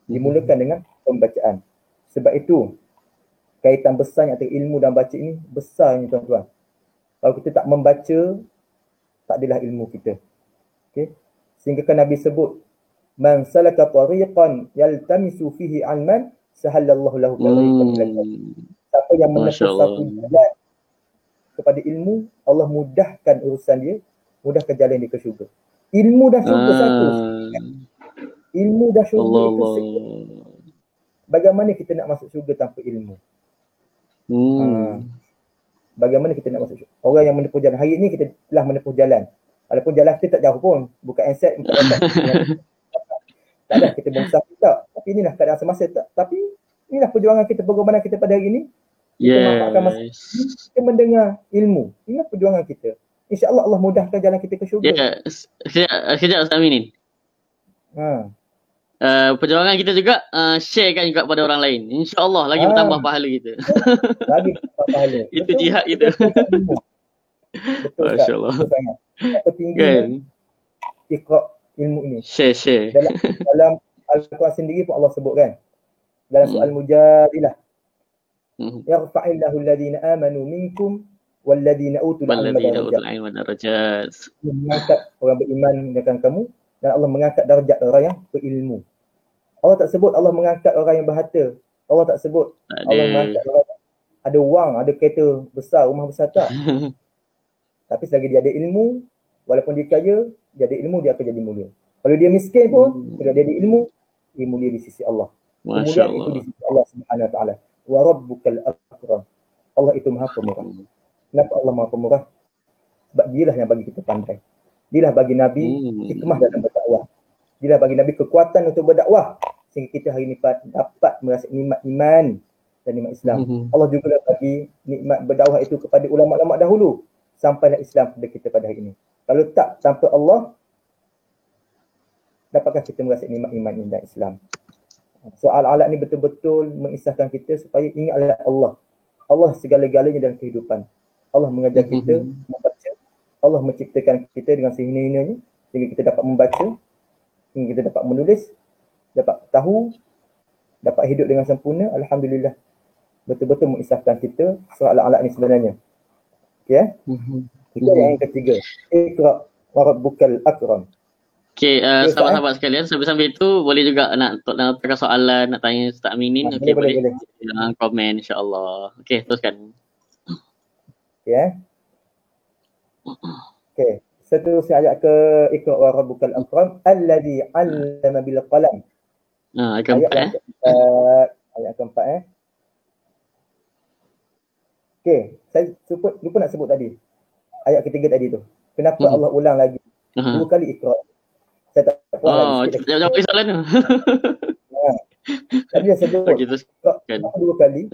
Dimulakan dengan pembacaan. Sebab itu, kaitan besarnya antara ilmu dan baca ini besarnya tuan-tuan. Kalau kita tak membaca, tak adalah ilmu kita. Okay? Sehingga kan Nabi sebut, man salaka tariqan yaltamisu fihi ilman sahallallahu lahu tariqan ila al-jannah. Siapa yang menempuh satu jalan kepada ilmu, Allah mudahkan urusan dia, mudahkan jalan dia ke syurga. Ilmu dan syurga satu. Ilmu dan syurga itu satu. Bagaimana kita nak masuk syurga tanpa ilmu? Bagaimana kita nak masuk syurga? Orang yang menempuh jalan. Hari ini kita telah menempuh jalan. Walaupun jalan kita tak jauh pun. Buka handset, buka laptop. Tak ada, kita berusaha tak. Tapi inilah keadaan semasa. Tapi inilah perjuangan kita, pengorbanan kita pada hari ini. Kita manfaatkan masa ini, kita mendengar ilmu. Inilah perjuangan kita. InsyaAllah Allah mudahkan jalan kita ke syurga. Sekejap Ustaz Aminin. Perjuangan kita juga sharekan juga pada orang lain. InsyaAllah lagi bertambah pahala kita. Lagi bertambah pahala. Itu jihad kita. Betul tak? MasyaAllah. Ketinggian iqra' ilmu ini. Share. Dalam Al-Quran sendiri pun Allah sebut kan. Dalam soal Mujadilah. Yarfa'illahu alladhina amanu minkum walladhina utul ilma darajat. Mengangkat orang beriman dengan kamu dan Allah mengangkat darjat orang yang berilmu. Allah tak sebut Allah mengangkat orang yang berharta. Allah tak sebut Allah mengangkat orang yang ada wang, ada kereta besar, rumah besar, tak. Tapi selagi dia ada ilmu, walaupun dia kaya, dia ada ilmu, dia akan jadi mulia. Kalau dia miskin pun, kalau dia ada ilmu, dia mulia di sisi Allah. Kemuliaan itu di sisi Allah Subhanahu Wa Taala. Wa rabbukal akram. Allah itu Maha Pemurah. Kenapa Allah Maha Pemurah? Sebab dialah yang bagi kita pandai. Dialah bagi Nabi hikmah dalam berdakwah. Dialah bagi Nabi kekuatan untuk berdakwah sehingga kita hari ini dapat merasa nikmat iman dan nikmat Islam. Allah juga bagi nikmat berdakwah itu kepada ulama-ulama dahulu sampailah Islam kepada kita pada hari ini. Kalau tak, tanpa Allah, dapatkah kita merasa nikmat iman dan Islam? Soal alat ni betul-betul mengisahkan kita supaya ingatlah Allah. Allah segala-galanya dalam kehidupan. Allah mengajar kita membaca. Allah menciptakan kita dengan sehina-hinanya sehingga kita dapat membaca, sehingga kita dapat menulis, dapat tahu, dapat hidup dengan sempurna. Alhamdulillah. Betul-betul mengisahkan kita soal alat ni sebenarnya. Okey. Itu yang ketiga. Iqra' wa rabbukal akram. Okey, sahabat-sahabat sekalian, sambil-sambil itu boleh juga nak tanya soalan, nak tanya Ustaz Aminin. Okey, boleh. Dalam komen insya-Allah. Okey, teruskan. Okey. Okey. Seterusnya ayat ke Iqra' wa rabbukal akram alladhi 'allama bil qalam. Ayat keempat. Ayat keempat Okey, saya lupa nak sebut tadi. Ayat ketiga tadi tu. Kenapa Allah ulang lagi? Dua kali Iqra'. Saya tak puas lagi. Jawab soalan tu. Tadi saya sebut. Kenapa dua kali?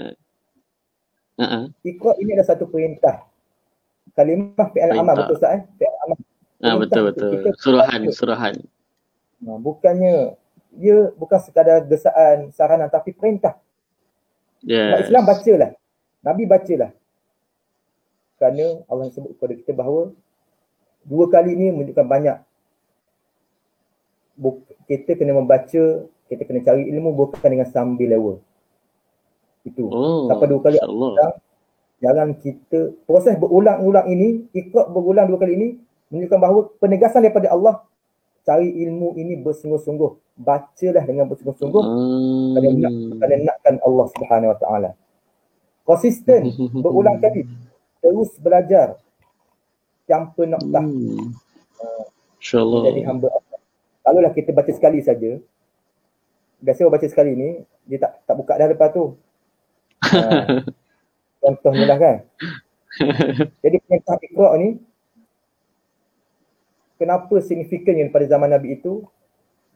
Iqra' ini ada satu perintah. Kalimah fi'al amal, betul tak? Fi'al amal. Betul. Suruhan. Bukannya dia bukan sekadar gesaan, saranan, tapi perintah. Umat Islam bacalah. Nabi bacalah. Kerana Allah sebut kepada kita bahawa dua kali ni menunjukkan banyak. Kita kena membaca, kita kena cari ilmu bukan dengan sambil lewa. Itu. Sampai dua kali jangan kita, proses berulang-ulang ini, Iqra' berulang dua kali ini menunjukkan bahawa penegasan daripada Allah cari ilmu ini bersungguh-sungguh. Bacalah dengan bersungguh-sungguh kerana nakkan Allah Subhanahu Wa Taala. Konsisten, berulang kali, terus belajar tanpa noktah. InsyaAllah. Jadi hamba Allah. Kalaulah kita baca sekali saja, biasa baca sekali ni, dia tak buka dah lepas tu. Contohnya lah kan. Jadi perintah Iqra' ni, kenapa signifikannya pada zaman Nabi itu,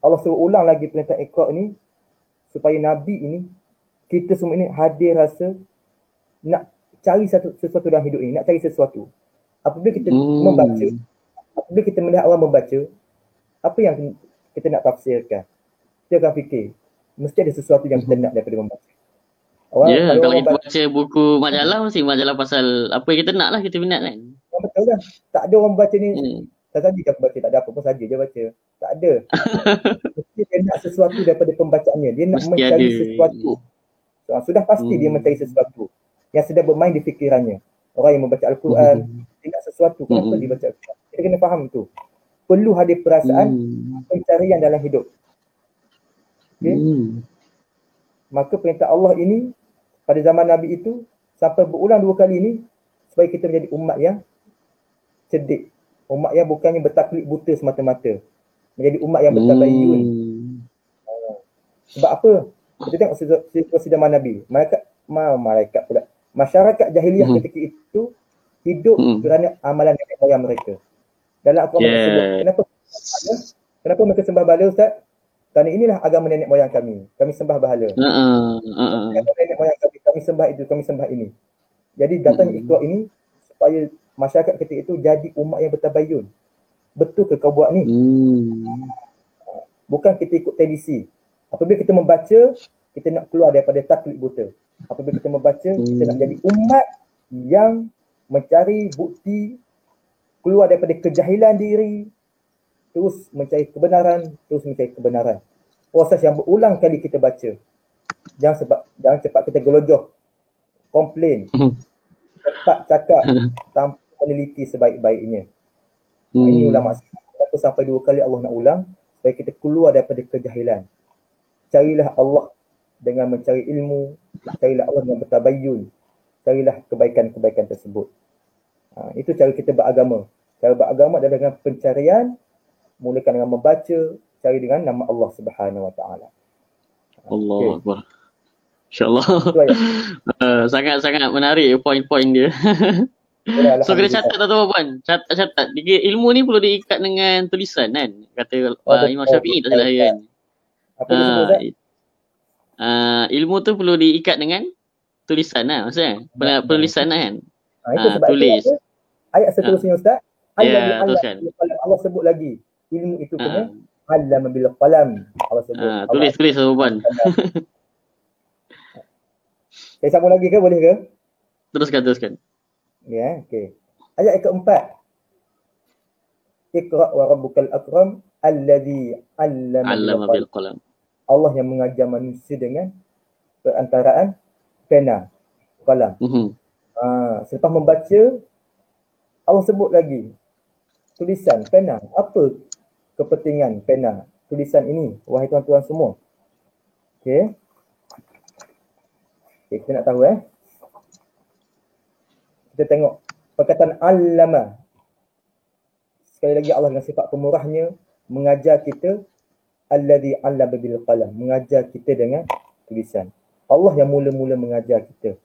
Allah suruh ulang lagi perintah Iqra' ni, supaya Nabi ini, kita semua ini hadir rasa nak cari sesuatu dalam hidup ini, nak cari sesuatu. Apabila kita membaca, apabila kita melihat orang membaca, apa yang kita nak tafsirkan? Kita akan fikir, mesti ada sesuatu yang kita nak daripada membaca. Kalau kita baca buku majalah, mesti majalah pasal apa yang kita nak lah, kita minat kan. Betul kan? Tak ada orang baca ni, tadi dia baca, tak ada apa pun saja dia baca. Tak ada. Mesti dia nak sesuatu daripada pembacaannya. Dia nak mencari sesuatu. Sudah pasti dia mencari sesuatu yang sedang bermain di fikirannya. Orang yang membaca Al-Quran, dia nak sesuatu. Kenapa dia baca Al-Quran? Kita kena faham tu. Perlu hadir perasaan pencarian dalam hidup. Okay? Maka perintah Allah ini pada zaman Nabi itu sampai berulang 2 kali ini supaya kita menjadi umat yang cerdik. Umat yang bukannya bertaklid buta semata-mata. Menjadi umat yang bertabayyun. Sebab apa? Kita tengok situasi zaman Nabi. Malaikat pula. Masyarakat jahiliah ketika itu hidup kerana amalan nenek moyang mereka. Dalam Al-Quran sebut, kenapa mereka sembah bahala, Ustaz? Kerana inilah agama nenek moyang kami. Kami sembah bahala. Nenek moyang kami sembah itu, kami sembah ini. Jadi datangnya Iqra' ini supaya masyarakat ketika itu jadi umat yang bertabayyun. Betul ke kau buat ni? Bukan kita ikut tradisi. Apabila kita membaca, kita nak keluar daripada taklid buta. Apabila kita membaca, kita nak jadi umat yang mencari bukti, keluar daripada kejahilan diri, terus mencari kebenaran. Proses yang berulang kali kita baca. Jangan cepat kita gelojoh, komplain, cepat cakap tanpa meneliti sebaik-baiknya. Ini ulama sampai 2 kali Allah nak ulang supaya kita keluar daripada kejahilan. Carilah Allah dengan mencari ilmu, carilah Allah dengan bertabayyun, carilah kebaikan-kebaikan tersebut. Itu cara kita beragama. Cara beragama adalah dengan pencarian, mulakan dengan membaca, cari dengan nama Allah Subhanahu Wa Taala. Allah Akbar. InsyaAllah. Sangat-sangat menarik poin-poin dia. So kena catat atau puan? Catat. Ilmu ni perlu diikat dengan tulisan kan? Kata Imam Syafi'i tak salah kan? Apa dia sebut, Ustaz? Ilmu tu perlu diikat dengan tulisan lah maksudnya. Penulisan lah kan? Itu sebab tulis. Itu ayat seterusnya, Ustaz. Teruskan. Allah sebut lagi. Ilmu itu kena allama bil qalam. Allah sebut. Tulis puan. Saya sambung lagi ke? Boleh ke? Teruskan. Ya, okey. Ayat yang keempat. Iqra' wa rabbukal akram alladhi allama bil qalam. Allah yang mengajar manusia dengan perantaraan pena, qalam. Selepas membaca, Allah sebut lagi tulisan, pena. Apa kepentingan pena, tulisan ini, wahai tuan-tuan semua? Okey. Kita nak tahu Kita tengok perkataan allama. Sekali lagi Allah dengan sifat pemurahnya mengajar kita, alladhi allama bil qalam, mengajar kita dengan tulisan. Allah yang mula-mula mengajar kita.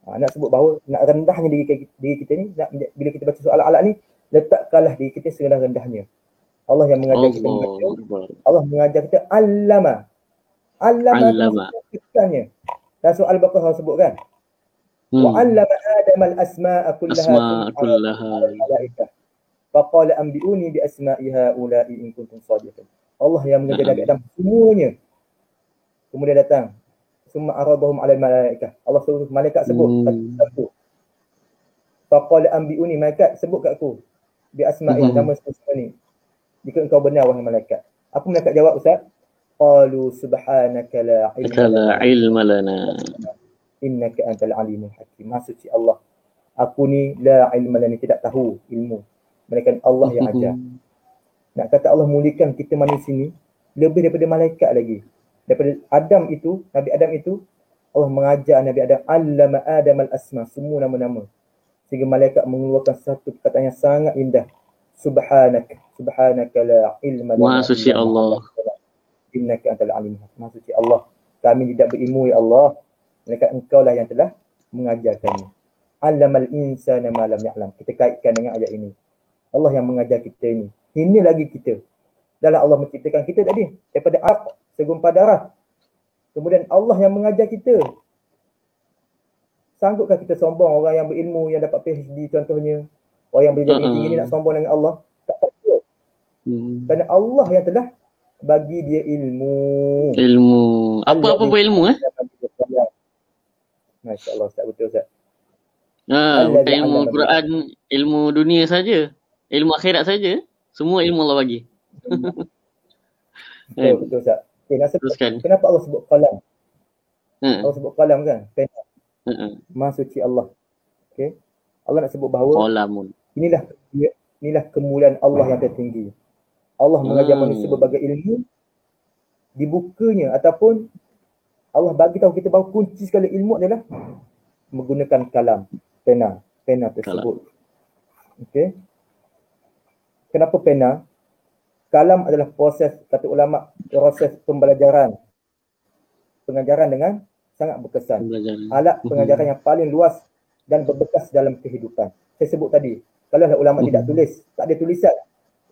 Nak sebut bahawa nak rendahnya diri kita ni, bila kita baca surah Al-Alaq ni, letakkanlah diri kita serendah-rendahnya. Allah yang mengajar kita membaca. Allah mengajar kita allama. Allama. Dan surah Al-Baqarah sebut kan? Wa 'allama Adam al-asma'a kullaha malaikah. Faqala anbi'uni bi asma'i haula'i in kuntum shadiqin. Allah yang mengajar Nabi Adam semuanya. Kemudian datang summa aradahum 'ala al-malaikah. Allah suruh malaikat sebut satu. Faqala anbi'uni, malaikat sebut kat aku bi asma'i, nama semua ni. Jika engkau benar wahai malaikat. Apa malaikat jawab, Ustaz? Qalu subhanaka la ilma lana innaka antal alimul hakim. Maksud si Allah, aku ni la ilma lana, tidak tahu ilmu, melainkan Allah yang ajar. Nak kata Allah muliakan kita manusia ni lebih daripada malaikat lagi. Daripada Adam itu, Nabi Adam itu, Allah mengajar Nabi Adam, allama Adam al-asma, semua nama-nama. Sehingga malaikat mengeluarkan satu perkataan yang sangat indah. Subhanaka la ilma lana Maha suci illa ma Allah. 'allamtana innaka antal alim. Maha suci Allah. Kami tidak berilmu ya Allah. Melainkan engkau lah yang telah mengajar kami. Allamal insana ma lam ya'lam. Kita kaitkan dengan ayat ini. Allah yang mengajar kita ini. Ini lagi kita. Dalam Allah menciptakan kita tadi daripada segumpal darah. Kemudian Allah yang mengajar kita. Sanggupkah kita sombong orang yang berilmu, yang dapat PhD contohnya, orang yang berjaya tinggi ni nak sombong dengan Allah? Tak patut. Kerana Allah yang telah bagi dia ilmu. Ilmu. Apa-apa pun ilmu Masya-Allah, Ustaz, betul Ustaz. Bukan ilmu Quran, ilmu dunia saja. Ilmu akhirat saja. Semua ilmu Allah bagi. Betul Ustaz. Kenapa Allah sebut qalam? Allah sebut qalam kan? Pena. Maha suci Allah. Okey. Allah nak sebut bahawa qalamun. Inilah kemuliaan Allah yang tertinggi. Allah mengajar manusia berbagai ilmu, dibukanya ataupun Allah bagi tahu kita bahawa kunci segala ilmu adalah menggunakan kalam, pena tersebut. Okey. Kenapa pena? Kalam adalah proses, kata ulama, proses pembelajaran. Pengajaran dengan sangat berkesan. Alat pengajaran yang paling luas dan berbekas dalam kehidupan. Saya sebut tadi, kalau ulama tidak tulis, tak ada tulisan.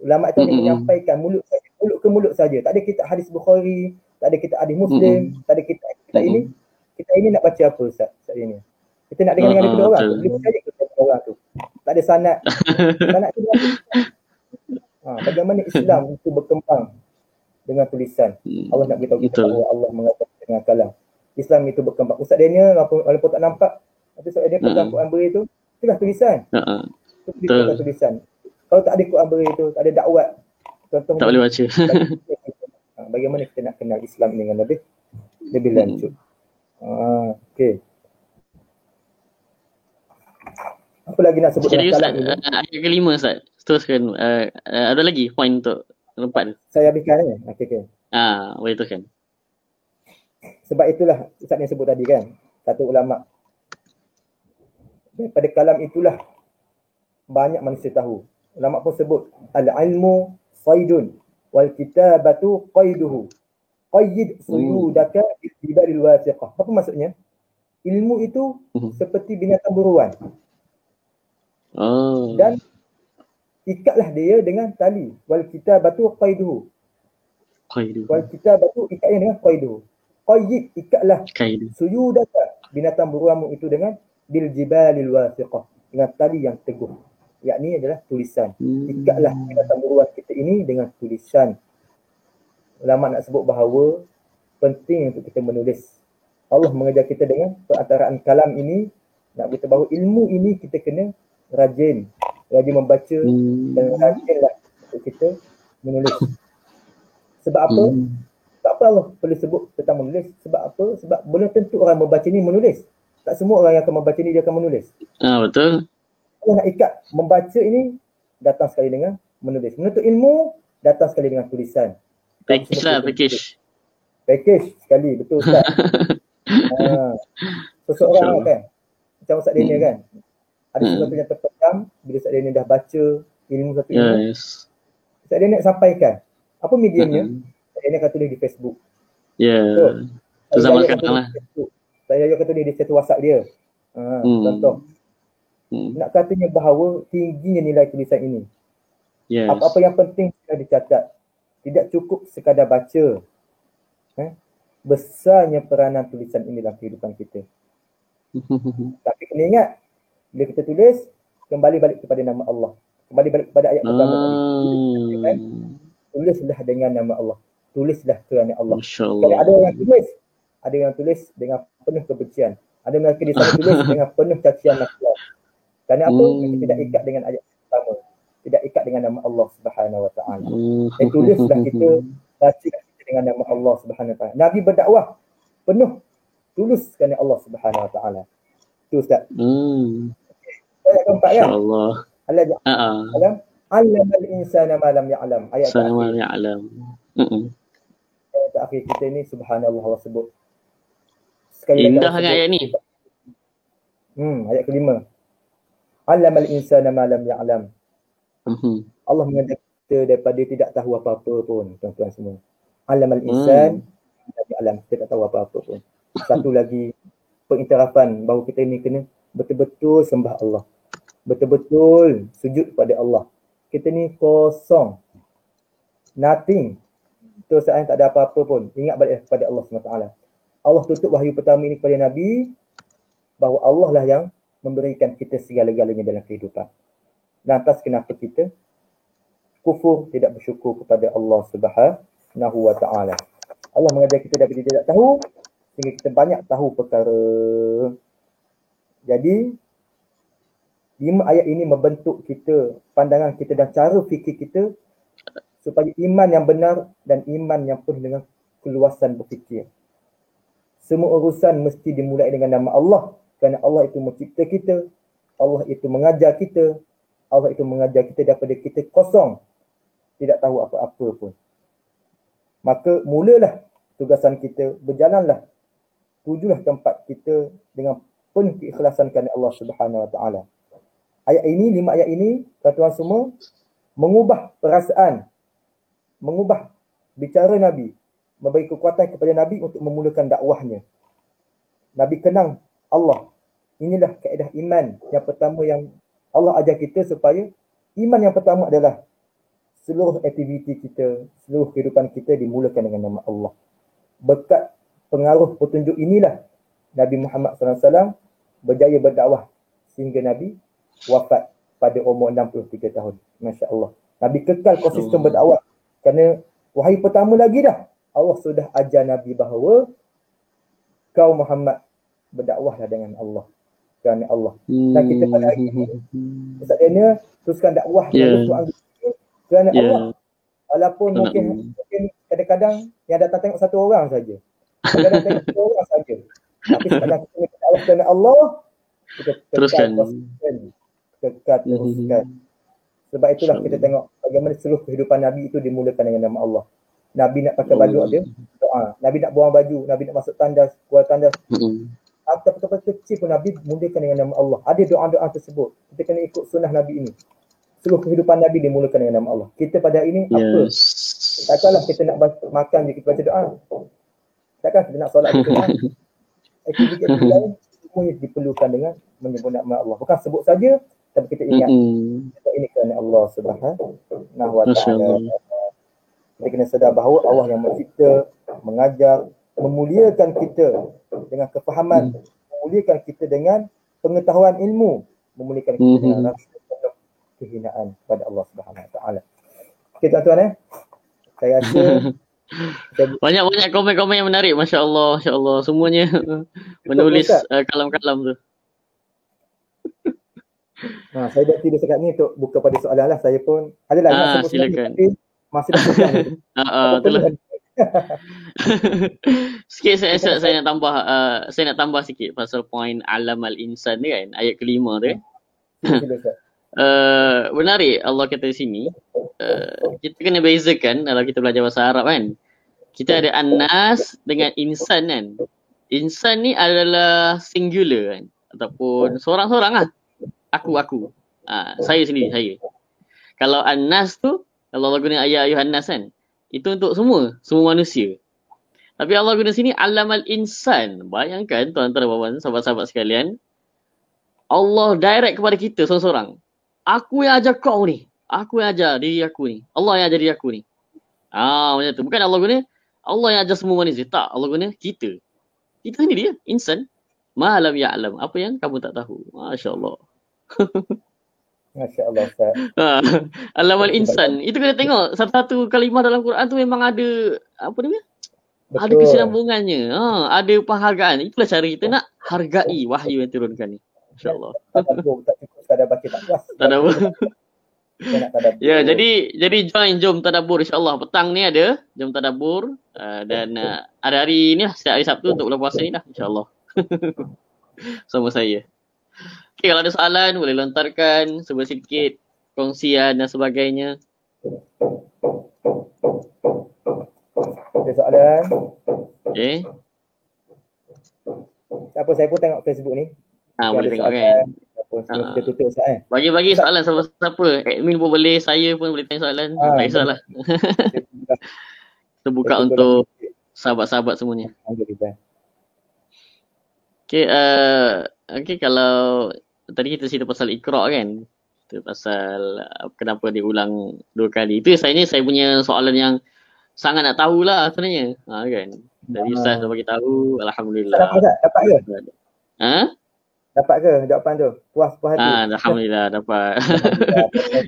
Ulama itu hanya menyampaikan mulut ke mulut saja. Tak ada kitab hadis Bukhari, tak ada kitab hadis Muslim, tak ada kitab ini. Kita ini nak baca apa Ustaz ini? Kita nak dengar daripada orang tu. Boleh percaya kita daripada orang tu. Tak ada sanad. Sanad tu bagaimana Islam itu berkembang dengan tulisan. Allah nak beritahu kita bahawa Allah mengajar dengan kalam. Islam itu berkembang. Ustaz Daniel walaupun tak nampak, tapi Ustaz Daniel pegang Quran beri tu, itulah tulisan. Itu tulisan. Kalau tak ada Quran beri tu, tak ada dakwat, contohnya tak boleh baca. Bagaimana kita nak kenal Islam ini dengan lebih lanjut. Okey. Apa lagi nak sebut dalam kalam ini? Ayat kelima Ustaz. Teruskan. Ada lagi poin untuk tempat tu? Saya habiskan ya. Okey. Boleh teruskan. Sebab itulah Ustaz yang sebut tadi kan, kata ulama, daripada kalam itulah banyak manusia tahu. Ulama pun sebut al-ilmu saydun wal kitabatu qayduhu. Qayyid suyudaka bibalil wasiqah. Apa maksudnya? Ilmu itu seperti binatang buruan. Dan ikatlah dia dengan tali. Wal kitabatu qayduhu. Wal kitabatu ikatnya dengan qayduhu. Qayyid, ikatlah suyudaka, binatang buruanmu itu dengan bil jibalil wasiqah, dengan tali yang teguh, yakni adalah tulisan. Ikatlah binatang buruan kita ini dengan tulisan. Ulama nak sebut bahawa penting untuk kita menulis. Allah mengajar kita dengan perantaraan kalam ini, nak beritahu bahawa ilmu ini kita kena rajin membaca dan rajinlah untuk kita menulis. Sebab apa? Tak apa Allah perlu sebut tentang menulis. Sebab apa? Sebab belum tentu orang membaca ni menulis. Tak semua orang yang akan membaca ni dia akan menulis. Betul. Allah nak ikat membaca ini datang sekali dengan menulis. Menuntut ilmu datang sekali dengan tulisan. Package lah, package. Package sekali, betul Ustaz. Seseorang kan, macam Ustaz Daniel kan, ada sesuatu yang terpendam, bila Ustaz Daniel dah baca ilmu satu ilmu, Ustaz Daniel sampaikan. Apa mediumnya? Ini akan tulis di Facebook. Itu zaman sekarang lah. Saya akan tulis di status WhatsApp dia. Contoh. Nak katanya bahawa tingginya nilai tulisan ini. Apa-apa yang penting sudah dicatat. Tidak cukup sekadar baca. Besarnya peranan tulisan ini dalam kehidupan kita. Tapi kena ingat, bila kita tulis, kembali balik kepada nama Allah. Kembali balik kepada ayat pertama tadi. Tulislah dengan nama Allah. Tulislah kerana Allah. Kalau ada orang tulis dengan penuh kebencian. Ada mereka di sana tulis dengan penuh cacian makian. Kerana apa? Mereka tidak ikat dengan ayat pertama. Tidak ikat dengan nama Allah Subhanahu Wa Taala. Dan tulislah kita, bacalah kita dengan nama Allah Subhanahu Wa Taala. Nabi berdakwah penuh tulus kerana Allah Subhanahu Wa Taala. Itu Ustaz. Ayat keempat kan? InsyaAllah. Alam Allamal insana ma lam ya'lam. Ayat Sama terakhir. ya'lam. Ayat terakhir kita ni subhanallah Allah sebut. Sekali lagi Indah Allah sangat sebut. ayat ni. Ayat kelima. Allamal insana ma lam ya'lam. Allah mengajar kita daripada tidak tahu apa-apa pun, tuan-tuan semua. Allamal insan ma lam ya'lam. Kita tak tahu apa-apa pun. Satu lagi pengiktirafan bahawa kita ni kena betul-betul sembah Allah. Betul-betul sujud pada Allah. Kita ni kosong. Nothing. Terus saya tak ada apa-apa pun. Ingat balik kepada Allah SWT. Allah tutup wahyu pertama ini kepada Nabi bahawa Allah lah yang memberikan kita segala-galanya dalam kehidupan. Lantas kenapa kita kufur, tidak bersyukur kepada Allah Subhanahu wa taala. Allah mengajar kita daripada tidak tahu sehingga kita banyak tahu perkara. Jadi 5 ayat ini membentuk kita, pandangan kita dan cara fikir kita supaya iman yang benar dan iman yang penuh dengan keluasan berfikir. Semua urusan mesti dimulai dengan nama Allah kerana Allah itu mencipta kita, Allah itu mengajar kita, Allah itu mengajar kita daripada kita kosong, tidak tahu apa-apa pun. Maka mulalah tugasan kita, berjalanlah, tujulah tempat kita dengan penuh keikhlasan kerana Allah Subhanahu wa taala. Ayat ini, 5 ayat ini, tuan-tuan semua, mengubah perasaan, mengubah bicara Nabi, memberi kekuatan kepada Nabi untuk memulakan dakwahnya. Nabi kenang Allah. Inilah kaedah iman yang pertama yang Allah ajar kita, supaya iman yang pertama adalah seluruh aktiviti kita, seluruh kehidupan kita dimulakan dengan nama Allah. Berkat pengaruh petunjuk inilah Nabi Muhammad SAW berjaya berdakwah sehingga Nabi wafat pada umur 63 tahun. Masya Allah. Nabi kekal konsisten berdakwah kerana wahyu pertama lagi dah Allah sudah ajar Nabi bahawa kau Muhammad berdakwahlah dengan Allah, kerana Allah. Dan kita pada hari ini Ustaz Daniel teruskan dakwah kerana Allah. Walaupun mungkin kadang-kadang yang datang tengok satu orang saja. Kadang-kadang tengok satu orang saja. Tapi sekadar kita dakwah kerana Allah, kita teruskan. Sebab itulah kita tengok bagaimana seluruh kehidupan Nabi itu dimulakan dengan nama Allah. Nabi nak pakai baju ada doa. Nabi nak buang baju, Nabi nak masuk tandas, keluar tandas. Apa perkara kecil pun Nabi mulakan dengan nama Allah. Ada doa-doa tersebut. Kita kena ikut sunnah Nabi ini. Seluruh kehidupan Nabi dimulakan dengan nama Allah. Kita pada hari ini apa? Takkanlah kita nak makan je kita baca doa. Takkan kita nak solat kita doa. Aktiviti lain semuanya diperlukan dengan menyebut nama Allah. Bukan sebut saja, tapi kita ingat ini kerana Allah Subhanahu wa taala. Kita kena sedar bahawa Allah yang mencipta, mengajar, memuliakan kita dengan kefahaman, memuliakan kita dengan pengetahuan ilmu, memuliakan kita dengan rasa kehinaan pada Allah Subhanahu wa taala. Okey tuan-tuan, saya rasa banyak-banyak komen-komen yang menarik, masya-Allah, masya-Allah, semuanya menulis kalam-kalam tu. Saya dah tidur sekat ni untuk buka pada soalan lah. Saya pun adalah nak sebut silakan. tapi masih dah sedang. Itulah. Sikit saya nak tambah sikit pasal point alamal insan ni kan, ayat kelima tu kan. Menarik Allah kata di sini, kita kena bezakan kalau kita belajar bahasa Arab kan. Kita ada annas dengan insan kan. Insan ni adalah singular kan, ataupun seorang-seorang lah. Aku. Saya sendiri, saya. Kalau annas tu, kalau Allah guna ayat ayuhan nas kan, itu untuk semua manusia. Tapi Allah guna sini alamal insan. Bayangkan tuan-tuan dan puan-puan, sahabat-sahabat sekalian, Allah direct kepada kita seorang-seorang. Aku yang ajar kau ni. Aku yang ajar diri aku ni. Allah yang ajar diri aku ni. Macam tu. Bukan Allah guna Allah yang ajar semua manusia. Tak, Allah guna kita. Kita sendiri dia, insan. Ma lam ya'lam. Apa yang kamu tak tahu. Masya Allah. Masya Allah Ustaz. Alamal insan. Itu kena tengok. Satu-satu kalimah dalam Quran tu memang ada, apa namanya? Ada kesinambungannya. Ada penghargaan. Itulah cara kita nak hargai wahyu yang turunkan ni. InsyaAllah. Tak cukup sekadar baca tak puas. Tadabbur. Ya, jadi jom tadabbur insya-Allah. Petang ni ada jom tadabbur dan ada hari ni lah, setiap hari Sabtu untuk bulan puasa ni lah insya-Allah. Sama saya. Okay, kalau ada soalan boleh lontarkan sedikit. kongsian dan sebagainya. Ada soalan? Okay. Apa saya pun tengok Facebook ni. Boleh tengok kan. Sebelum kita tutup Ustaz Bagi soalan siapa-siapa. Admin pun boleh, saya pun boleh tanya soalan. Tak kisahlah. Kita buka untuk sahabat-sahabat semuanya. Okay, kalau tadi kita cerita pasal Iqra' kan. Kita pasal kenapa dia ulang 2 kali. Itu saya punya soalan yang sangat nak tahulah sebenarnya. Kan. Dari Ustaz dah bagi tahu, alhamdulillah. Dapat ke? Dapat ke jawapan tu? Puas hati. Alhamdulillah dapat.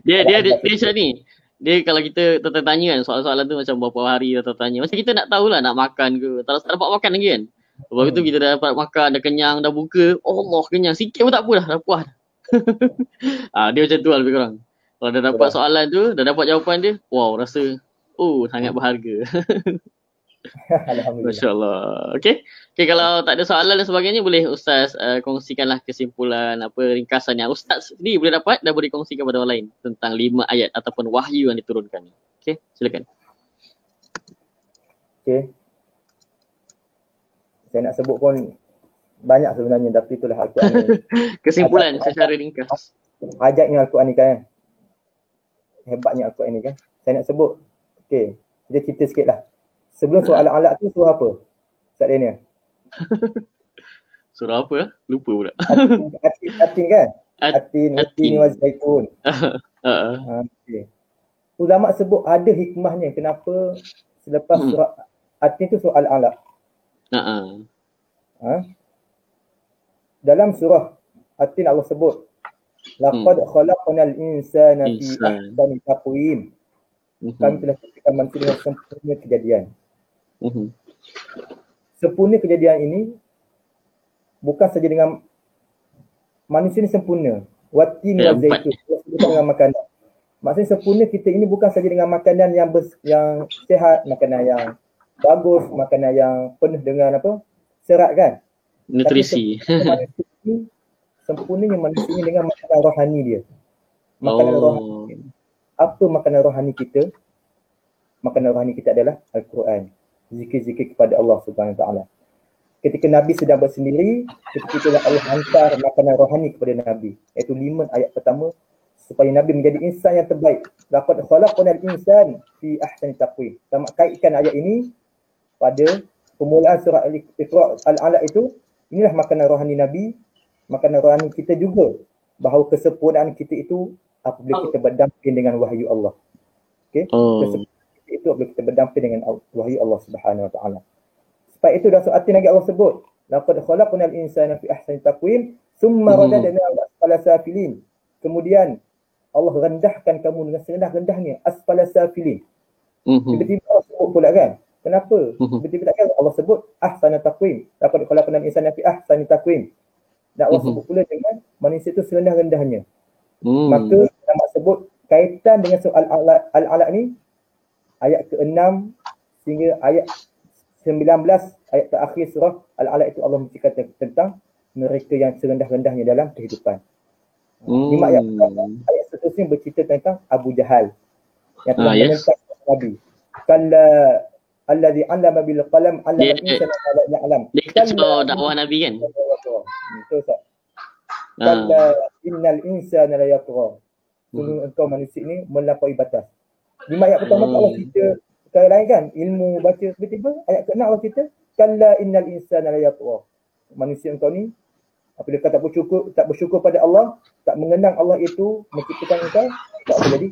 dia macam ni. Dia kalau kita tertanya kan soalan-soalan tu macam berapa hari tertanya. Macam kita nak tahulah nak makan ke. Tak dapat makan lagi kan. Lepas tu kita dah dapat makan, dah kenyang, dah buka. Allah kenyang. Sikit pun tak apa dah puas. Dia macam tu lah lebih kurang. Kalau dah dapat soalan tu, dah dapat jawapan dia, wow rasa sangat berharga. Alhamdulillah. Masya Allah. Okay, kalau tak ada soalan dan sebagainya, boleh Ustaz kongsikanlah kesimpulan ringkasan yang Ustaz sendiri boleh dapat dan boleh kongsikan pada orang lain tentang 5 ayat ataupun wahyu yang diturunkan. Okay, silakan. Okay. Saya nak sebut pun banyak sebenarnya, tapi itulah Al-Quran ni. Kesimpulan secara ringkas. Ajaibnya Al-Quran ni kan. Hebatnya Al-Quran ni kan. Saya nak sebut. Okay, kita cerita sikit lah. Sebelum surah Al-Alaq tu surah apa? Ustaz Daniel. Surah apa? Lupa pula. Atin kan? Atin wa zaitun. Okay. Ulama sebut ada hikmahnya kenapa selepas surah Atin tu surah Al-Alaq. Dalam surah Atin Allah sebut laqad khalaqnal insana fi ahsani taqwim. Kami telah ciptakan manusia dengan sempurna kejadian. Sempurna kejadian ini bukan saja dengan manusia ni sempurna. Watin wa zaitun dengan makanan. Maksudnya sempurna kita ini bukan saja dengan makanan yang sihat, makanan yang bagus, makanan yang penuh dengan serat kan? Nutrisi. Sempurnanya manusia ini dengan makanan rohani dia. Makanan rohani. Apa makanan rohani kita? Makanan rohani kita adalah Al-Quran. Zikir-zikir kepada Allah Subhanahu Wa Taala. Ketika Nabi sedang bersendiri, ketika Allah hantar makanan rohani kepada Nabi, iaitu 5 ayat pertama supaya Nabi menjadi insan yang terbaik. Laqad khalaqnal insan fi ahsani taqwim. Sama kaitkan ayat ini pada permulaan surah Al-Iqra' Al-Alaq itu, inilah makanan rohani Nabi, makanan rohani kita juga, bahawa kesempurnaan kita itu apabila kita berdamping dengan wahyu Allah. Okey. Kesempurnaan kita itu apabila kita berdamping dengan wahyu Allah Subhanahu Wa Taala. Sebab itu dalam surah Atin lagi Allah sebut, laqad khalaqnal insana fi ahsani taqwim, thumma radadnahu asfala safilin. Kemudian Allah rendahkan kamu dengan serendah-rendahnya asfala safilin. Tiba-tiba Allah sebut pula kan? Kenapa? Tiba-tiba tak Allah sebut ahsana taqwim. Laqad khalaqnal insana fi ahsani taqwim. Dan Allah sebut pula dengan manusia itu serendah-rendahnya. Maka ulama sebut kaitan dengan surah Al-Alaq ni ayat ke-6 sehingga ayat 19, ayat terakhir surah Al-Alaq itu Allah menceritakan tentang mereka yang serendah-rendahnya dalam kehidupan. 5 ayat pertama, ayat seterusnya bercerita tentang Abu Jahal yang telah menentang Nabi. Kalla alladhi 'allama bil qalam 'allama al-insana ma lam ya'lam. Dia kata dakwah Nabi kan? Betul tak? Kalla innal insana la yatgha. Sungguh engkau manusia ini melampaui batas. 5 ayat pertama Allah cerita perkara lain kan, ilmu baca, tiba-tiba ayat ke-6 Allah cerita kalla innal insana la yatgha. Manusia engkau ni apabila kau tak bersyukur pada Allah, tak mengenang Allah itu menciptakan engkau, tak akan jadi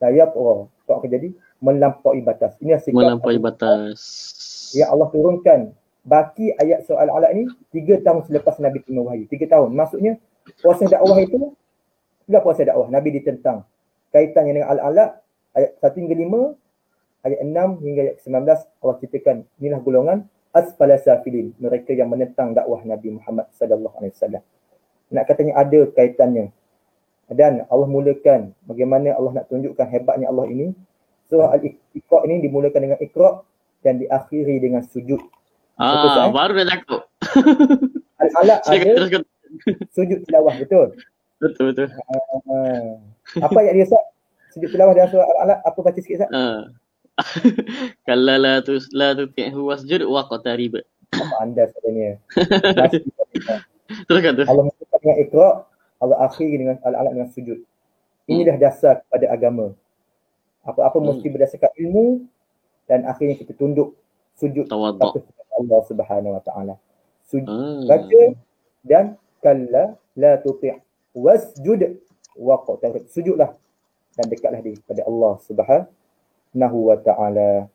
la yatgha. Kau akan jadi melampaui batas. Ini sikap melampaui batas yang Allah turunkan baki ayat surah Al-Alaq ni 3 tahun selepas Nabi terima wahyu. 3 tahun. Maksudnya proses dakwah itu sudah proses dakwah Nabi ditentang. Kaitannya dengan Al-Alaq ayat 1 hingga 5, ayat 6 hingga ayat 19 Allah ceritakan inilah golongan asfala safilin, mereka yang menentang dakwah Nabi Muhammad sallallahu alaihi wasallam. Nak katanya ada kaitannya. Dan Allah mulakan bagaimana Allah nak tunjukkan hebatnya Allah ini. Surah Al-Iqra' ini dimulakan dengan Iqra' dan diakhiri dengan sujud. Baru dah cakap. Al-Alaq ada sujud tilawah, betul. Betul. Apa ayat dia, Ustaz? Sujud tilawah dalam surah Al-Alaq, apa baca sikit, Ustaz? Kalla la tuti'hu wasjud waqtarib. Apa anda sebenarnya? Masih Teruskan tu. Allah mulakan dengan Iqra, Allah akhiri dengan Al-Alaq dengan sujud. Inilah dasar kepada agama. Apa-apa mesti berdasarkan ilmu dan akhirnya kita tunduk sujud Tawaduk. kepada Allah Subhanahu Wa Taala. Baca dan kalla la tuti' wasjud waqtarib. Sujudlah dan dekatlah kepada Allah Subhanahu Wa Taala.